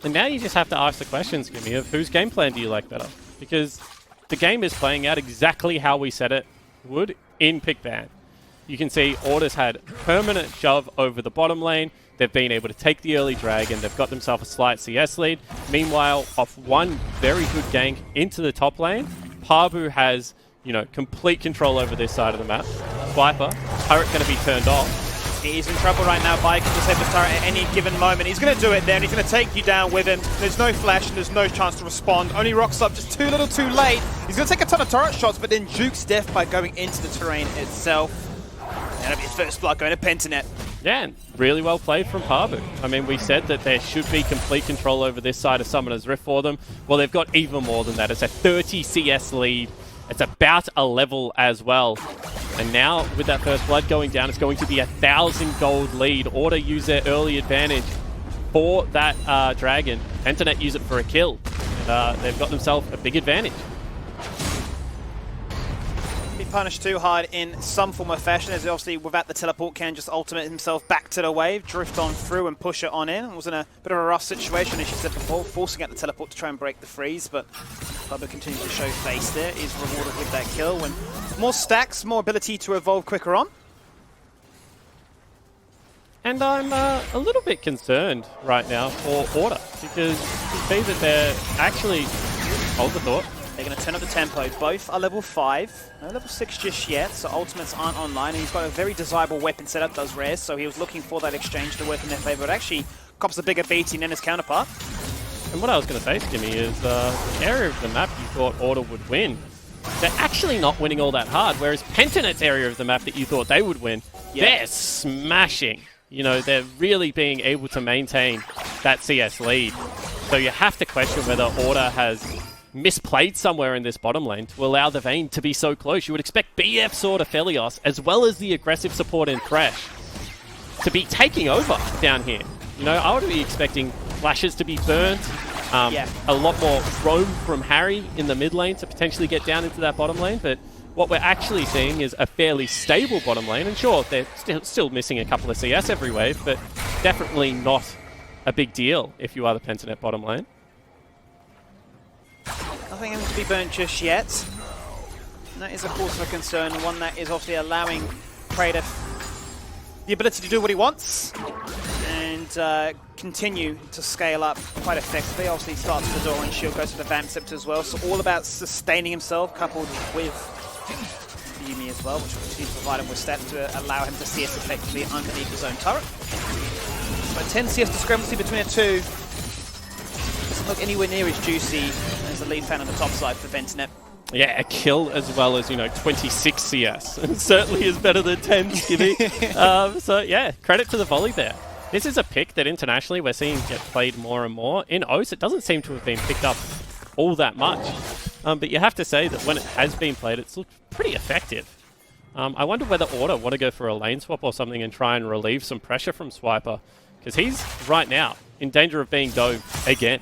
And now you just have to ask the question, Skimmy, of whose game plan do you like better? Because the game is playing out exactly how we said it would in pick ban. You can see Order's had permanent shove over the bottom lane. They've been able to take the early dragon. They've got themselves a slight CS lead. Meanwhile, off one very good gank into the top lane, Pabu has, complete control over this side of the map. Swiper, turret going to be turned off. He's in trouble right now. Bai can disable the turret at any given moment. He's going to do it there, and he's going to take you down with him. There's no flash, and there's no chance to respond. Only rocks up just too little too late. He's going to take a ton of turret shots, but then jukes death by going into the terrain itself. That'll be his first blood going to Pentanet. Yeah, and really well played from Pabu. I mean, we said that there should be complete control over this side of Summoner's Rift for them. Well, they've got even more than that. It's a 30 CS lead. It's about a level as well. And now, with that first blood going down, it's going to be 1,000 gold lead. Order use their early advantage for that dragon. Pentanet use it for a kill. And they've got themselves a big advantage. punished too hard in some form of fashion, as he obviously, without the teleport, can just ultimate himself back to the wave, drift on through and push it on in. It was in a bit of a rough situation, as you said before, forcing out the teleport to try and break the freeze, but Bubba continues to show face there, is rewarded with that kill. And more stacks, more ability to evolve quicker on. And I'm a little bit concerned right now for Order, because you see that they're actually... Hold the thought. They're going to turn up the tempo. Both are level 5. No level 6 just yet, so ultimates aren't online. And he's got a very desirable weapon setup, does Rares, so he was looking for that exchange to work in their favor. But actually, cops a bigger beating than his counterpart. And what I was going to say, Skimmy, is the area of the map you thought Order would win, they're actually not winning all that hard, whereas Pentanet's area of the map that you thought they would win, they're smashing. You know, they're really being able to maintain that CS lead. So you have to question whether Order has misplayed somewhere in this bottom lane to allow the Vayne to be so close. You would expect BF Sword of Felios, as well as the aggressive support in Thresh, to be taking over down here. You know, I would be expecting flashes to be burnt, a lot more roam from Harry in the mid lane to potentially get down into that bottom lane, but what we're actually seeing is a fairly stable bottom lane, and sure, they're still missing a couple of CS every wave, but definitely not a big deal if you are the Pentanet bottom lane. Nothing to be burnt just yet. And that is, of course, a concern, one that is obviously allowing Praetor the ability to do what he wants and continue to scale up quite effectively. Obviously, he starts with the door and shield, goes for the Vamp Scepter as well, so all about sustaining himself, coupled with Yumi as well, which will continue to provide him with stats to allow him to CS effectively underneath his own turret. So 10 CS discrepancy between the two. Doesn't look anywhere near as juicy as the lead fan on the top side for Ventanet. Yeah, a kill as well as, 26 CS. Certainly is better than 10, Skibby. So, yeah, credit to the volley there. This is a pick that internationally we're seeing get played more and more. In OS, it doesn't seem to have been picked up all that much. But you have to say that when it has been played, it's looked pretty effective. I wonder whether Order want to go for a lane swap or something and try and relieve some pressure from Swiper, because he's, right now, in danger of being dove again.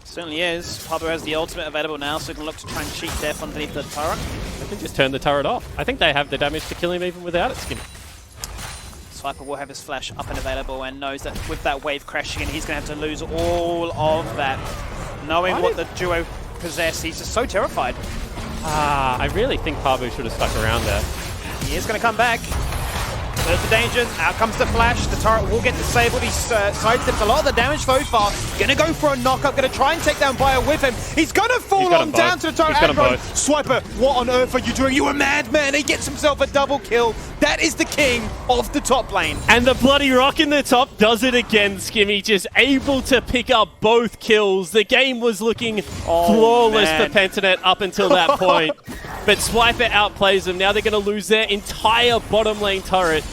Certainly is. Pablo has the ultimate available now, so he can look to try and cheat death underneath the turret. They can just turn the turret off. I think they have the damage to kill him even without it, Skinny. Swiper will have his flash up and available and knows that with that wave crashing in, he's going to have to lose all of that. Knowing what the duo possess, he's just so terrified. I really think Pabu should have stuck around there. He is going to come back. There's the danger. Out comes the flash. The turret will get disabled. He sidesteps a lot of the damage so far. Going to go for a knockup. Going to try and take down Bio with him. He's going to fall on down to the turret. Swiper, what on earth are you doing? You a madman. He gets himself a double kill. That is the king of the top lane. And the bloody rock in the top does it again, Skimmy. Just able to pick up both kills. The game was looking flawless for Pentanet up until that point. But Swiper outplays them. Now they're going to lose their entire bottom lane turret.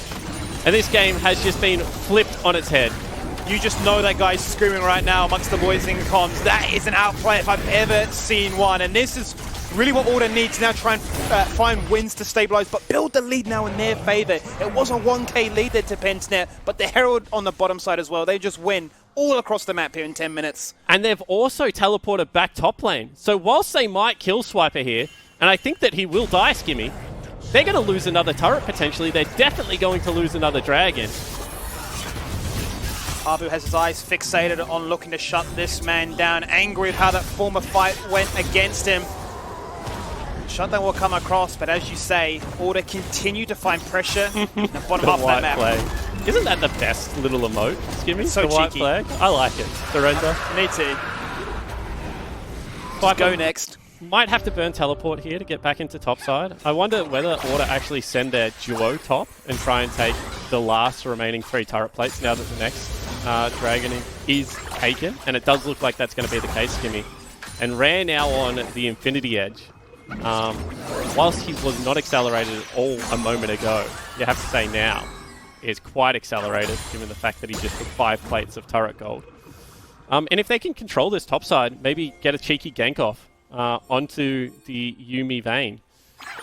And this game has just been flipped on its head. You just know that guy's screaming right now amongst the boys in comms. That is an outplay if I've ever seen one. And this is really what Order needs now, try and find wins to stabilize, but build the lead now in their favor. It was a 1k lead there to Pentanet, but the Herald on the bottom side as well. They just win all across the map here in 10 minutes. And they've also teleported back top lane. So whilst they might kill Swiper here, and I think that he will die, Skimmy, they're going to lose another turret potentially. They're definitely going to lose another dragon. Abu has his eyes fixated on looking to shut this man down, angry at how that former fight went against him. Shutdown will come across, but as you say, Order continue to find pressure in the bottom half of that map. Flag. Isn't that the best little emote, Skimmy? So the white cheeky. Flag? I like it. Surrender. Me too. Just go next. Might have to burn teleport here to get back into top side. I wonder whether Order actually send their duo top and try and take the last remaining 3 turret plates now that the next dragon is taken. And it does look like that's going to be the case, Skimmy. And Rare now on the Infinity Edge. Whilst he was not accelerated at all a moment ago, you have to say now is quite accelerated given the fact that he just took 5 plates of turret gold. And if they can control this top side, maybe get a cheeky gank off onto the Yumi Vayne,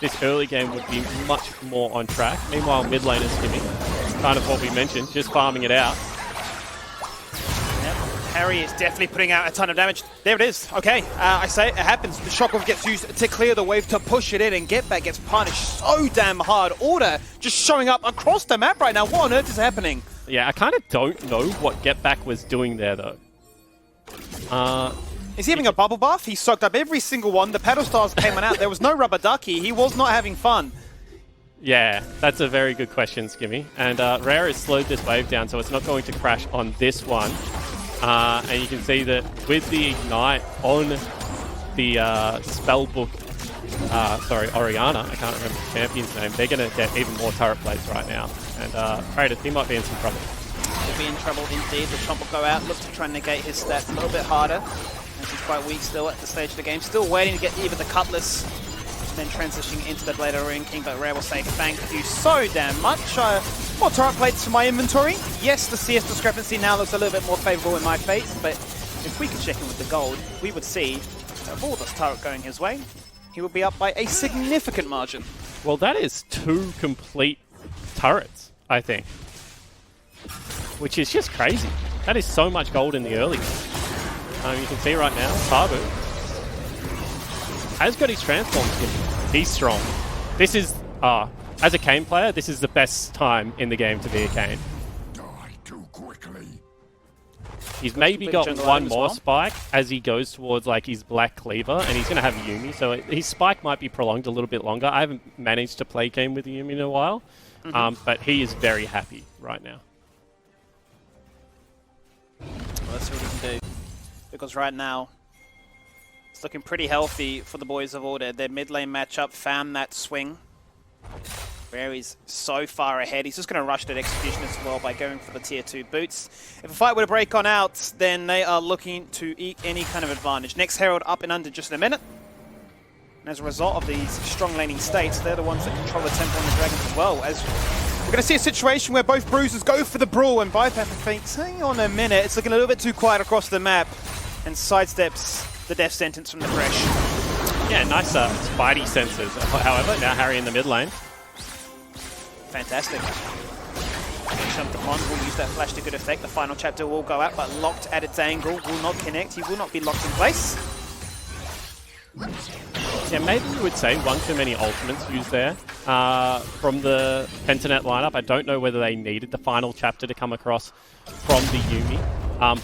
this early game would be much more on track. Meanwhile, mid laners, Skimmy, kind of what we mentioned, just farming it out. Harry is definitely putting out a ton of damage. There it is. Okay, I say it happens. The shockwave gets used to clear the wave to push it in, and Get Back gets punished so damn hard. Order just showing up across the map right now. What on earth is happening? Yeah, I kind of don't know what Get Back was doing there, though. Is he having a bubble bath? He soaked up every single one. The paddle stars came on out. There was no rubber ducky. He was not having fun. Yeah, that's a very good question, Skimmy. And Rare has slowed this wave down, so it's not going to crash on this one. And you can see that with the Ignite on the Spellbook, Oriana, I can't remember the champion's name, they're going to get even more turret plates right now. And Kratos, he might be in some trouble. He'll be in trouble indeed. The Chomp will go out, look to try and negate his stats a little bit harder. As he's quite weak still at the stage of the game. Still waiting to get even the Cutlass. Then transitioning into the Blade of Ruin King, but Rare will say thank you so damn much. More turret plates for my inventory. Yes, the CS discrepancy now looks a little bit more favourable in my face, but if we could check in with the gold, we would see of all this turret going his way, he would be up by a significant margin. Well, that is 2 complete turrets, I think. Which is just crazy. That is so much gold in the early. You can see right now, Tabu has got his transform skin. He's strong. This is, as a Kayn player, this is the best time in the game to be a Kayn. Die too quickly. He's maybe got one more spike as he goes towards like his Black Cleaver, and he's going to have Yuumi, so his spike might be prolonged a little bit longer. I haven't managed to play Kayn with Yuumi in a while, but he is very happy right now. Well, let's see what he can do. Because right now, it's looking pretty healthy for the boys of Order. Their mid lane matchup found that swing. Rare is so far ahead. He's just going to rush that execution as well by going for the tier 2 boots. If a fight were to break on out, then they are looking to eke any kind of advantage. Next Herald up and under just in a minute. And as a result of these strong laning states, they're the ones that control the Temple and the Dragons as well. As we're going to see a situation where both bruisers go for the brawl, and Bipap thinks, hang on a minute, it's looking a little bit too quiet across the map, and sidesteps the death sentence from the Thresh. Yeah, nice Spidey sensors. However, now Harry in the mid lane. Fantastic. Jump the pond, will use that flash to good effect. The final chapter will go out, but locked at its angle, will not connect. He will not be locked in place. Yeah, maybe you would say one too many ultimates used there from the Pentanet lineup. I don't know whether they needed the final chapter to come across from the Yuumi.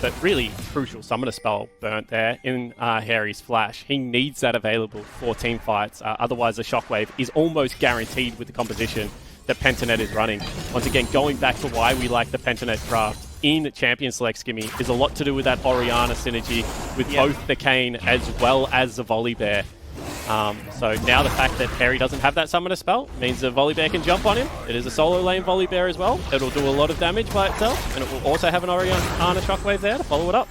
But really crucial summoner spell burnt there in Harry's flash. He needs that available for team fights. Otherwise, the shockwave is almost guaranteed with the composition that Pentanet is running. Once again, going back to why we like the Pentanet craft in Champion Select, Skimmy, is a lot to do with that Oriana synergy with both the Kayn as well as the Volibear. So now the fact that Harry doesn't have that summoner spell means the Volibear can jump on him. It is a solo lane Volibear as well. It'll do a lot of damage by itself, and it will also have an Oriana shockwave there to follow it up.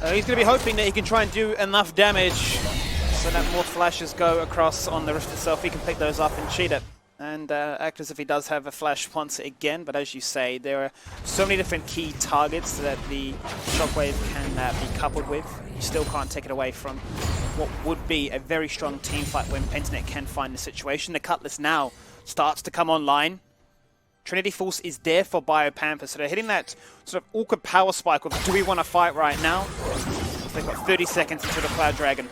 He's going to be hoping that he can try and do enough damage so that more flashes go across on the Rift itself. He can pick those up and cheat it and act as if he does have a flash once again. But as you say, there are so many different key targets that the shockwave can be coupled with. You still can't take it away from what would be a very strong team fight when Pentanet can find the situation. The Cutlass now starts to come online. Trinity Force is there for Biopanther, so they're hitting that sort of awkward power spike of, do we want to fight right now? They've got 30 seconds until the Cloud Dragon.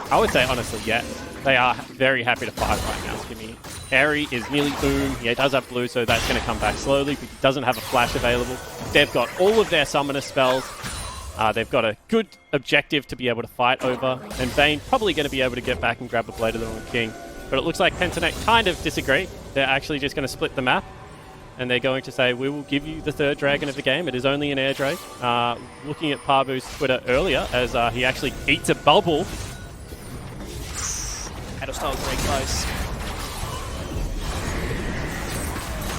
I would say, honestly, yes. They are very happy to fight right now, Skimmy. Harry is nearly boom. He does have blue, so that's going to come back slowly. He doesn't have a flash available. They've got all of their summoner spells. They've got a good objective to be able to fight over, and Vayne probably going to be able to get back and grab a Blade of the Ruin King. But it looks like Pentanet kind of disagree. They're actually just going to split the map, and they're going to say, we will give you the third dragon of the game. It is only an air drake. Looking at Parbu's Twitter earlier, as he actually eats a bubble. Battlestyle is very close.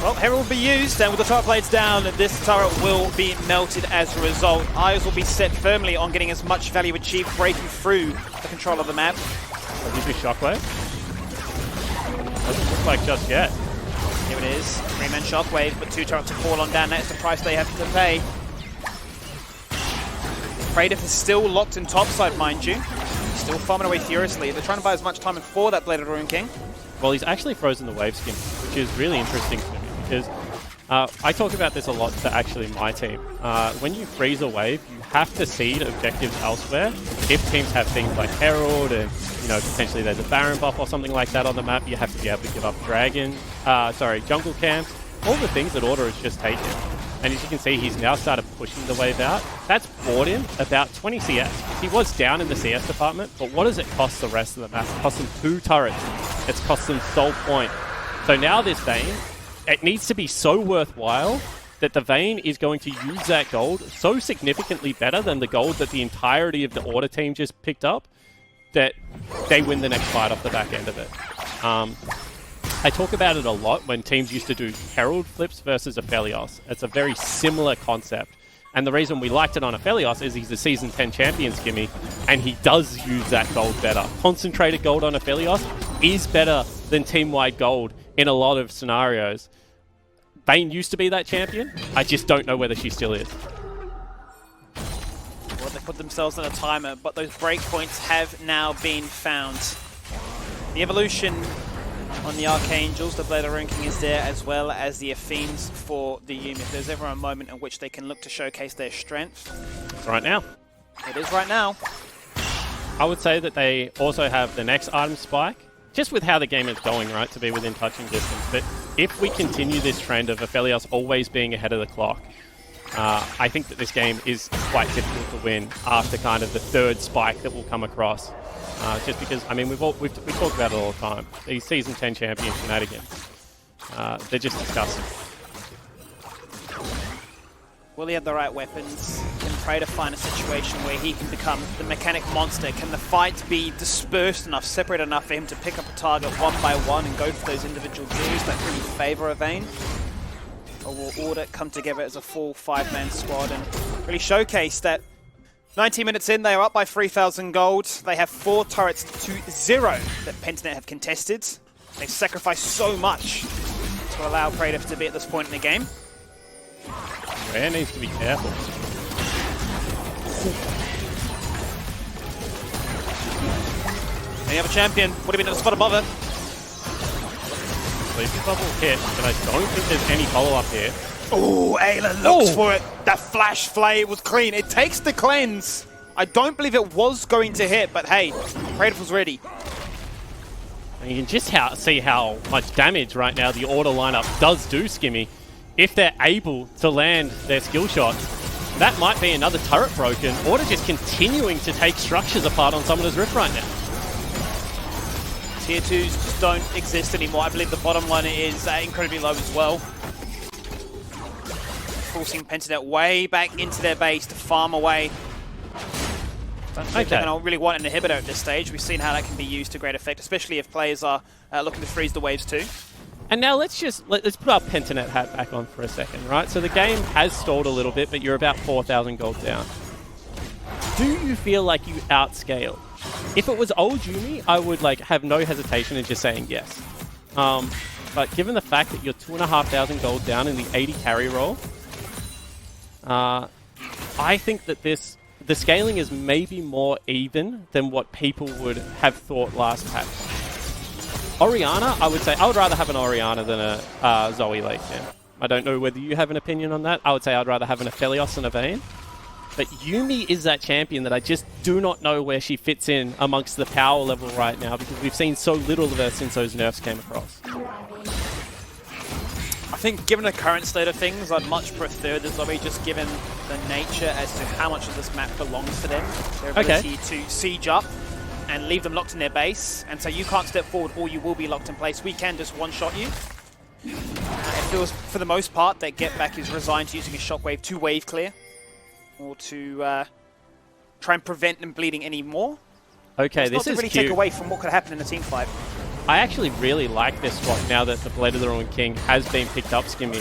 Well, Herald will be used, and with the turret blades down, this turret will be melted as a result. Eyes will be set firmly on getting as much value achieved, breaking through the control of the map. Will be Shockwave? Doesn't look like just yet. Here it is, 3-man Shockwave, but 2 turrets to fall on down. That's the price they have to pay. Kratos is still locked in topside, mind you. He's still farming away furiously. They're trying to buy as much time for that Blade of the Ruin King. Well, he's actually frozen the wave skin, which is really interesting to me, because I talk about this a lot to actually my team. When you freeze a wave, you have to seed objectives elsewhere. If teams have things like Herald and potentially there's a Baron buff or something like that on the map, you have to be able to give up jungle camps, all the things that Order has just taken. And as you can see, he's now started pushing the wave out. That's bought him about 20 CS. He was down in the CS department, but what does it cost the rest of the map? It costs him 2 turrets. It's cost him Soul Point. So now this Vayne, it needs to be so worthwhile that the Vayne is going to use that gold so significantly better than the gold that the entirety of the Order team just picked up that they win the next fight off the back end of it. I talk about it a lot when teams used to do Herald flips versus Aphelios. It's a very similar concept. And the reason we liked it on Aphelios is he's a Season 10 champion skimmy, and he does use that gold better. Concentrated gold on Aphelios is better than team-wide gold in a lot of scenarios. Vayne used to be that champion. I just don't know whether she still is. Well, they put themselves on a timer, but those breakpoints have now been found. The evolution on the Archangels, the Blade of Ruin King is there, as well as the Fiends for the Yuumi. If there's ever a moment in which they can look to showcase their strength, It's right now. it is right now. I would say that they also have the next item spike, just with how the game is going, right, to be within touching distance. But if we continue this trend of Aphelios always being ahead of the clock, I think that this game is quite difficult to win after kind of the third spike that will come across. Just because, I mean, we talk about it all the time. These Season 10 champion shenanigans, they're just disgusting. Will he have the right weapons? Can Praetor find a situation where he can become the mechanic monster? Can the fight be dispersed enough, separate enough for him to pick up a target one by one and go for those individual duels that really favour a Vayne? Or will Order come together as a full 5-man squad and really showcase that 19 minutes in, they are up by 3,000 gold. They have 4 turrets to 0 that Pentanet have contested. They've sacrificed so much to allow Praetor to be at this point in the game. Rare needs to be careful. Any other champion would have been at the spot above it. Sleepy bubble hit, but I don't think there's any follow-up here. Oh, Ayla looks for it. That flash flay was clean. It takes the cleanse. I don't believe it was going to hit, but hey, Praetor was ready. And you can just see how much damage right now the Order lineup does do, Skimmy. If they're able to land their skill shots, that might be another turret broken. Order just continuing to take structures apart on Summoner's Rift right now. Tier 2s just don't exist anymore. I believe the bottom line is incredibly low as well. Forcing Pentanet way back into their base to farm away. Don't think they're going to really want an inhibitor at this stage. We've seen how that can be used to great effect, especially if players are looking to freeze the waves too. And now let's put our Pentanet hat back on for a second, right? So the game has stalled a little bit, but you're about 4,000 gold down. Do you feel like you outscaled? If it was old Yuumi, I would have no hesitation in just saying yes. But given the fact that you're 2,500 gold down in the 80 carry roll, I think that the scaling is maybe more even than what people would have thought last patch. Orianna, I would say, I would rather have an Orianna than a Zoe late game. I don't know whether you have an opinion on that. I would say I'd rather have an Aphelios than a Vayne. But Yuumi is that champion that I just do not know where she fits in amongst the power level right now, because we've seen so little of her since those nerfs came across. I think given the current state of things, I'd much prefer the Zoe, just given the nature as to how much of this map belongs to them. Their ability to siege up and leave them locked in their base, and so you can't step forward or you will be locked in place. We can just one-shot you. It feels, for the most part, that Get Back is resigned to using a shockwave to wave clear, or to try and prevent them bleeding anymore. Okay, this is really take away from what could happen in a team fight. I actually really like this swap now that the Blade of the Ruin King has been picked up, Skimmy.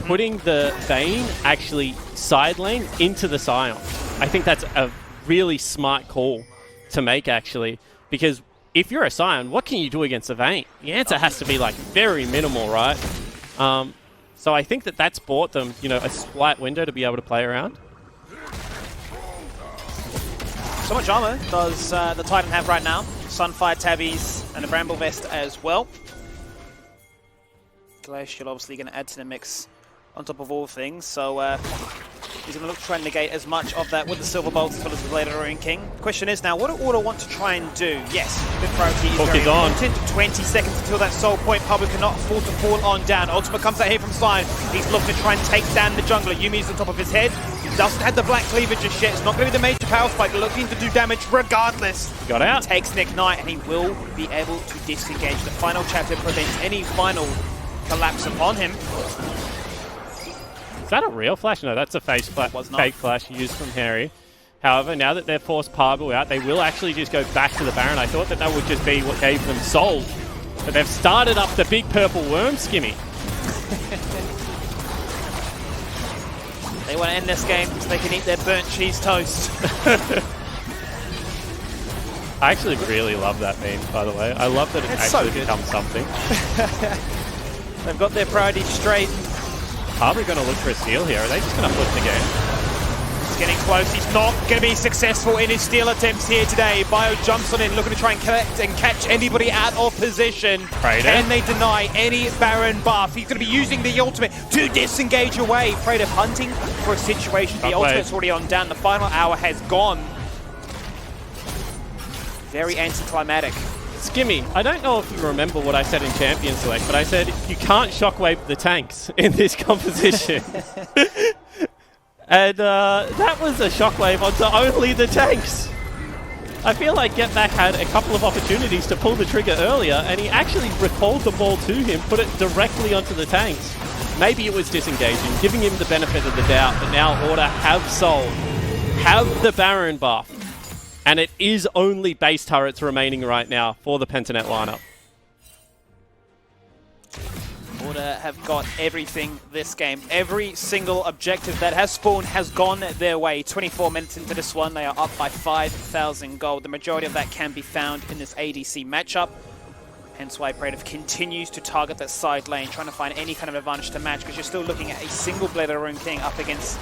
Putting the Vayne actually side lane into the Scion. I think that's a really smart call to make, actually, because if you're a Scion, what can you do against a Vayne? The answer has to be very minimal, right? So I think that that's bought them, a slight window to be able to play around. So much armor does the Titan have right now. Sunfire tabbies and a Bramble Vest as well. Glacial obviously going to add to the mix on top of all things. So he's going to look to try and negate as much of that with the Silver Bolts as well as the Blade of the Ruined King. Question is now, what do Order want to try and do? Yes, the priority is very important. 20 seconds until that soul point. Pablo cannot afford to fall on down. Ultimate comes out here from Slime. He's looking to try and take down the jungler. Yumi's on top of his head. He doesn't have the Black Cleaver just yet. It's not going to be the major power spike. Looking to do damage regardless. Got out. He takes Nick Knight and he will be able to disengage. The final chapter prevents any final collapse upon him. Is that a real flash? No, that's a fake flash used from Harry. However, now that they've forced Parbu out, they will actually just go back to the Baron. I thought that that would just be what gave them soul. But they've started up the big purple worm, Skimmy. They want to end this game so they can eat their burnt cheese toast. I actually really love that meme, by the way. I love that it's actually become something. They've got their priorities straight. Are we going to look for a steal here? Are they just going to flip the game? He's getting close. He's not going to be successful in his steal attempts here today. Bio jumps on in, looking to try and collect and catch anybody out of position. Praetor. Can they deny any Baron buff? He's going to be using the ultimate to disengage away. Praetor hunting for a situation. The ultimate's already on down. The final hour has gone. Very anticlimactic. Skimmy, I don't know if you remember what I said in Champion Select, but I said you can't shockwave the tanks in this composition. And that was a shockwave onto only the tanks. I feel like Get Back had a couple of opportunities to pull the trigger earlier, and he actually recalled the ball to him, put it directly onto the tanks. Maybe it was disengaging, giving him the benefit of the doubt, but now Order have soul, have the Baron buff. And it is only base turrets remaining right now for the Pentanet lineup. Order have got everything this game. Every single objective that has spawned has gone their way. 24 minutes into this one, they are up by 5,000 gold. The majority of that can be found in this ADC matchup. Hence why Praetor continues to target that side lane, trying to find any kind of advantage to match, because you're still looking at a single Blade of the Ruined King up against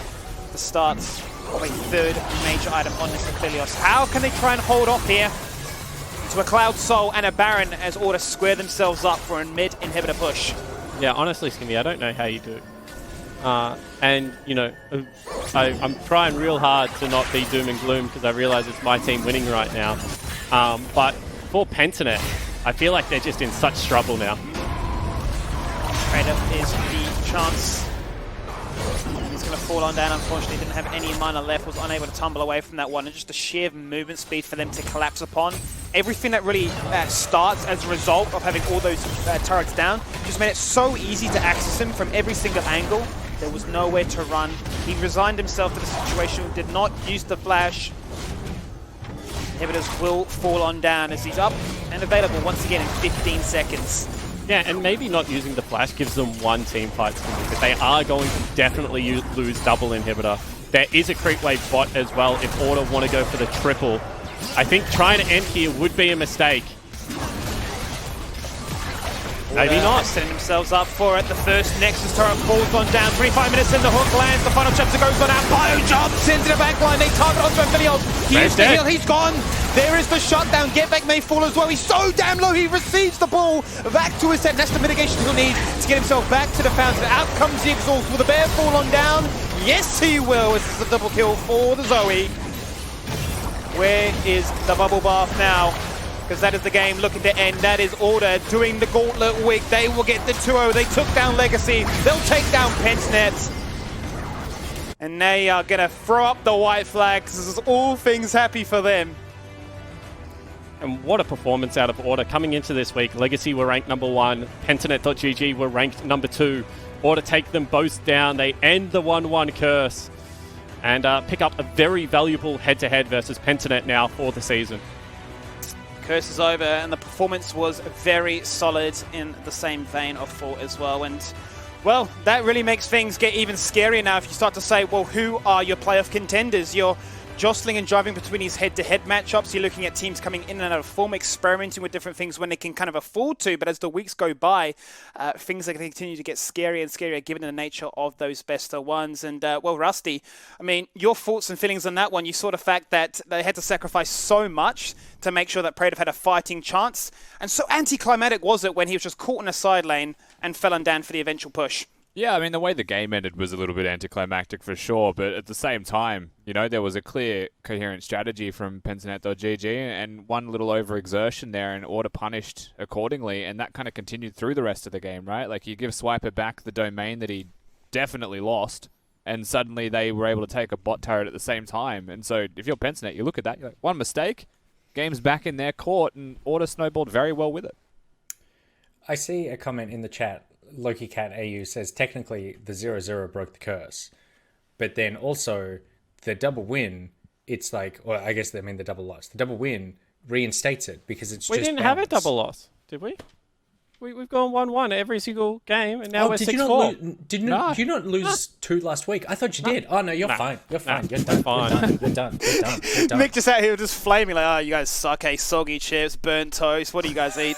the start of a third major item on this Aphelios. How can they try and hold off here to a Cloud Soul and a Baron as Order square themselves up for a mid-inhibitor push? Yeah, honestly, Skimmy, I don't know how you do it. And, you know, I'm trying real hard to not be doom and gloom because I realize it's my team winning right now. But for Pentanet, I feel like they're just in such trouble now. Praetor is the chance. He's going to fall on down, unfortunately. Didn't have any mana left, was unable to tumble away from that one. And just the sheer movement speed for them to collapse upon. Everything that really starts as a result of having all those turrets down just made it so easy to access him from every single angle. There was nowhere to run. He resigned himself to the situation, did not use the flash. Inhibitors will fall on down as he's up and available once again in 15 seconds. Yeah, and maybe not using the flash gives them one team fight, but they are going to definitely lose double inhibitor. There is a creep wave bot as well if Order want to go for the triple. I think trying to end here would be a mistake. Maybe not. Setting themselves up for it. The first Nexus turret falls on down. 25 minutes in, the hook lands. The final chapter goes on out. Bio jumps into the backline. They target onto Aphelios. He is the heal. He's gone. There is the shutdown. Get Back may fall as well. He's so damn low. He receives the ball back to his head. And that's the mitigation he'll need to get himself back to the fountain. Out comes the exhaust. Will the bear fall on down? Yes, he will. This is a double kill for the Zoe. Where is the bubble bath now? Because that is the game looking to end. That is Order doing the gauntlet wig. They will get the 2-0. They took down Legacy. They'll take down Pentanet. And they are going to throw up the white flag because this is all things happy for them. And what a performance out of Order. Coming into this week, Legacy were ranked number 1. Pentanet.gg were ranked number 2. Order take them both down. They end the 1-1 curse. And pick up a very valuable head-to-head versus Pentanet now for the season. Curse is over, and the performance was very solid in the same vein of Fort as well. And, well, that really makes things get even scarier now if you start to say, well, who are your playoff contenders? You're jostling and driving between these head-to-head matchups. You're looking at teams coming in and out of form, experimenting with different things when they can kind of afford to. But as the weeks go by, things are going to continue to get scarier and scarier given the nature of those best of ones. And, well, Rusty, I mean, your thoughts and feelings on that one. You saw the fact that they had to sacrifice so much to make sure that Praetor had a fighting chance. And so anticlimactic was it when he was just caught in a side lane and fell on down for the eventual push? Yeah, I mean, the way the game ended was a little bit anticlimactic for sure, but at the same time, there was a clear, coherent strategy from Pentanet.gg and one little overexertion there and Order punished accordingly, and that kind of continued through the rest of the game, right? Like, you give Swiper back the domain that he definitely lost, and suddenly they were able to take a bot turret at the same time. And so if you're Pentanet, you look at that, you're like, one mistake, game's back in their court, and Order snowballed very well with it. I see a comment in the chat. Loki Cat AU says technically the 0-0 broke the curse, but then also the double win. It's like, or I guess they mean the double loss. The double win reinstates it because it's We just didn't have a balance. double loss, did we? We've gone 1-1 every single game, and now we're did you 6-4. not did you not lose 2 last week? I thought you did. Oh no, you're fine. You're fine. You're done. Fine. We're done. We're done. We're done. Mick just out here just flaming like, oh, you guys suck, hey, soggy chips, burnt toast, what do you guys eat?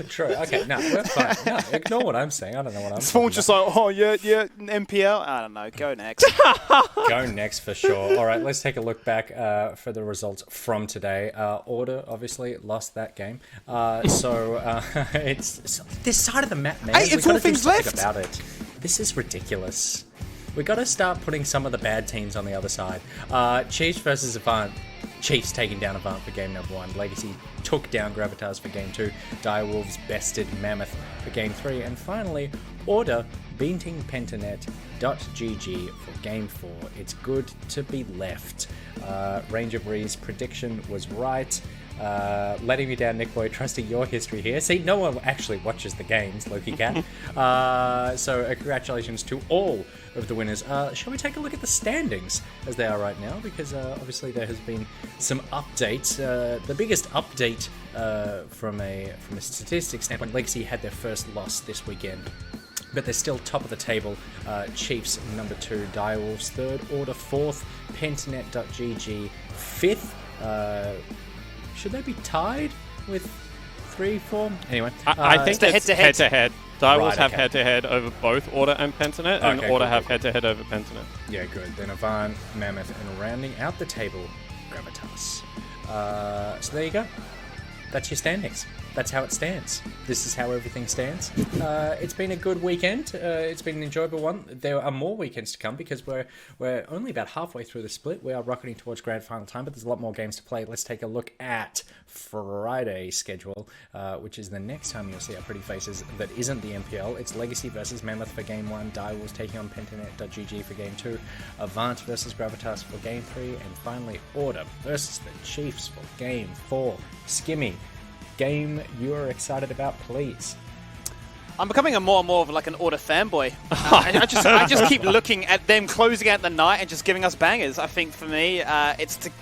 True. Okay, no, we're fine. No, ignore what I'm saying. I don't know what I'm Spawn's just like, oh, yeah, MPL. I don't know, go next. Go next for sure. All right, let's take a look back for the results from today. Order obviously lost that game. It's this side of the map, man. Hey, We it's gotta all do things something left. about it. This is ridiculous. We got to start putting some of the bad teams on the other side. Chiefs versus Avant. Chiefs taking down Avant for game number 1. Legacy took down Gravitas for game 2. Direwolves bested Mammoth for game 3. And finally, Order beating Pentanet.gg for game 4. It's good to be left. Ranger Breeze prediction was right. Letting me down, Nick Boy, trusting your history here. See, no one actually watches the games, Loki Cat. So congratulations to all of the winners. Shall we take a look at the standings as they are right now? Because obviously there has been some updates. The biggest update from a statistics standpoint, Legacy had their first loss this weekend. But they're still top of the table. Chiefs number 2, Direwolves 3rd, Order 4th, Pentanet.gg 5th. Should they be tied with 3, 4? Anyway, I think the it's head-to-head. head-to-head. Direwolves Right, have okay. head-to-head over both Order and Pentanet, and Okay, Order cool, have cool. head-to-head over Pentanet. yeah, good. Then Avant, Mammoth, and rounding out the table, Gravitas. So there you go. That's your standings. That's how it stands. This is how everything stands. It's been a good weekend. It's been an enjoyable one. There are more weekends to come because we're only about halfway through the split. We are rocketing towards grand final time, but there's a lot more games to play. Let's take a look at Friday's schedule, which is the next time you'll see our pretty faces that isn't the MPL. It's Legacy versus Mammoth for game 1, Direwolves taking on Pentanet.gg for game 2, Avant versus Gravitas for game 3, and finally Order versus the Chiefs for game 4. Skimmy, game you are excited about, please. I'm becoming more and more of like an Order fanboy. I just keep looking at them closing out the night and just giving us bangers. I think for me,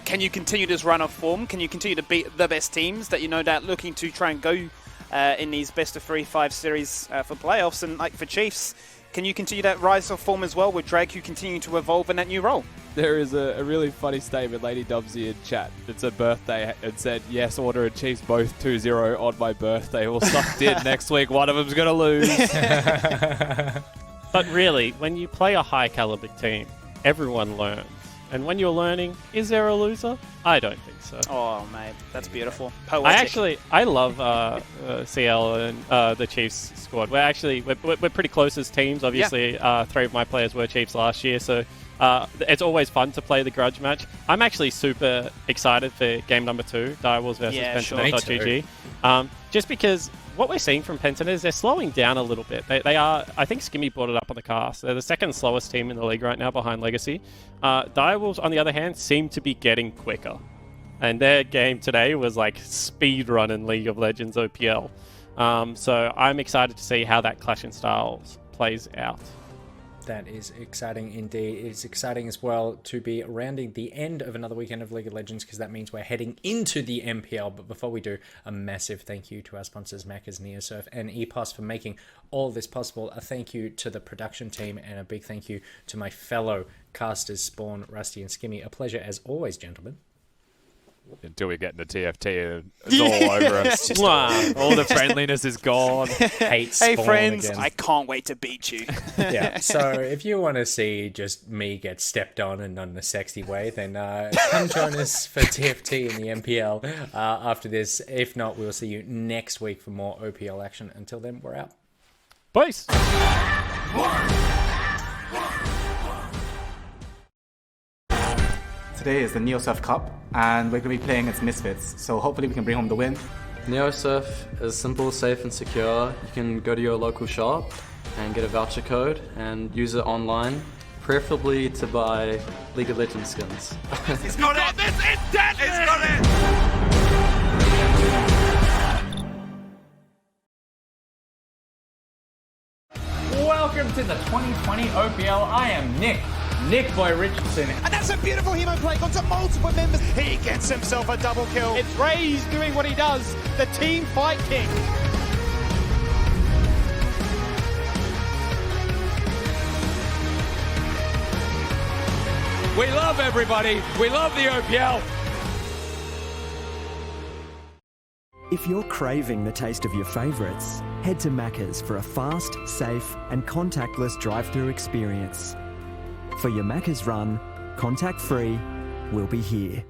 can you continue this run of form? Can you continue to beat the best teams that you're no doubt looking to try and go in these best of 3-5 series for playoffs? And like for Chiefs, can you continue that rise of form as well with Drake, who continue to evolve in that new role? There is a really funny statement. Lady Dubsy in chat. It's a birthday and said, yes, Order and Chiefs both 2-0 on my birthday. We'll suck in next week. One of them's going to lose. But really, when you play a high-caliber team, everyone learns. And when you're learning, is there a loser? I don't think so. Oh, mate, that's beautiful. Poetic. I love CL and the Chiefs squad. We're pretty close as teams. Obviously, 3 of my players were Chiefs last year, so it's always fun to play the grudge match. I'm actually super excited for game number 2, Direwolves versus Pentanet.gg. Just because what we're seeing from Pentanet is they're slowing down a little bit. They are, I think Skimmy brought it up on the cast, they're the second slowest team in the league right now behind Legacy. Direwolves, on the other hand, seem to be getting quicker. And their game today was like speed run in League of Legends OPL. So I'm excited to see how that clash in styles plays out. That is exciting indeed. It's exciting as well to be rounding the end of another weekend of League of Legends because that means we're heading into the MPL. But before we do, a massive thank you to our sponsors, Macca's, Neosurf, and EPOS for making all this possible. A thank you to the production team and a big thank you to my fellow casters, Spawn, Rusty, and Skimmy. A pleasure as always, gentlemen. Until we get into TFT and it's all over us. All the friendliness is gone. Hate Hey Spawn friends, again. I can't wait to beat you. Yeah, so if you want to see just me get stepped on and not in a sexy way, then come join us for TFT in the MPL after this. If not, we'll see you next week for more OPL action. Until then, we're out. Peace. Today is the NeoSurf Cup, and we're going to be playing against Misfits, so hopefully we can bring home the win. NeoSurf is simple, safe and secure. You can go to your local shop and get a voucher code and use it online, preferably to buy League of Legends skins. He's got it! This is dead! He's got it! Welcome to the 2020 OPL. I am Nick Boy Richardson. And that's a beautiful hemo play onto multiple members. He gets himself a double kill. It's Ray's doing what he does, the team fight king. We love everybody. We love the OPL. If you're craving the taste of your favourites, head to Macca's for a fast, safe and contactless drive-through experience. For your Macca's run, contact-free, we'll be here.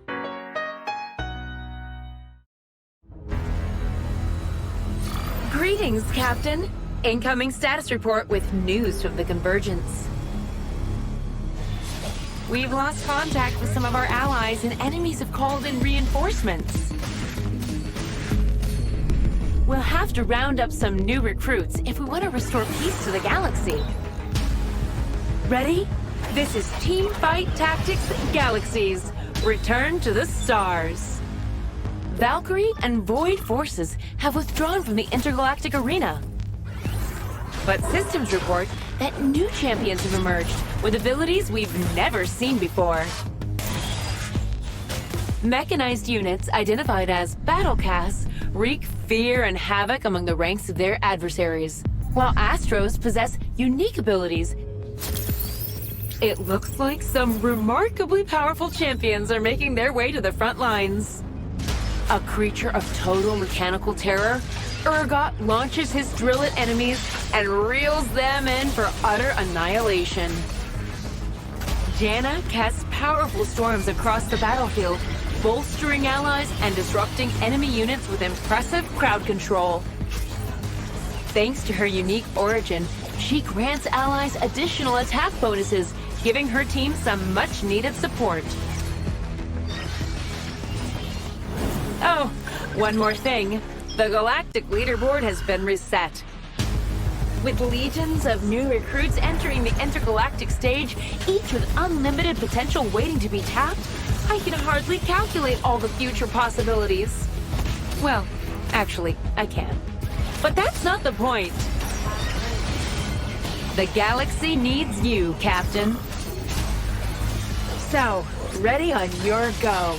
Greetings, Captain. Incoming status report with news from the Convergence. We've lost contact with some of our allies and enemies have called in reinforcements. We'll have to round up some new recruits if we want to restore peace to the galaxy. Ready? This is Team Fight Tactics Galaxies. Return to the stars. Valkyrie and Void forces have withdrawn from the intergalactic arena. But systems report that new champions have emerged with abilities we've never seen before. Mechanized units identified as Battlecast wreak fear and havoc among the ranks of their adversaries, while Astros possess unique abilities. It looks like some remarkably powerful champions are making their way to the front lines. A creature of total mechanical terror, Urgot launches his drill at enemies and reels them in for utter annihilation. Janna casts powerful storms across the battlefield, bolstering allies and disrupting enemy units with impressive crowd control. Thanks to her unique origin, she grants allies additional attack bonuses, giving her team some much-needed support. Oh, one more thing. The Galactic Leaderboard has been reset. With legions of new recruits entering the intergalactic stage, each with unlimited potential waiting to be tapped, I can hardly calculate all the future possibilities. Well, actually, I can. But that's not the point. The galaxy needs you, Captain. So, ready on your go.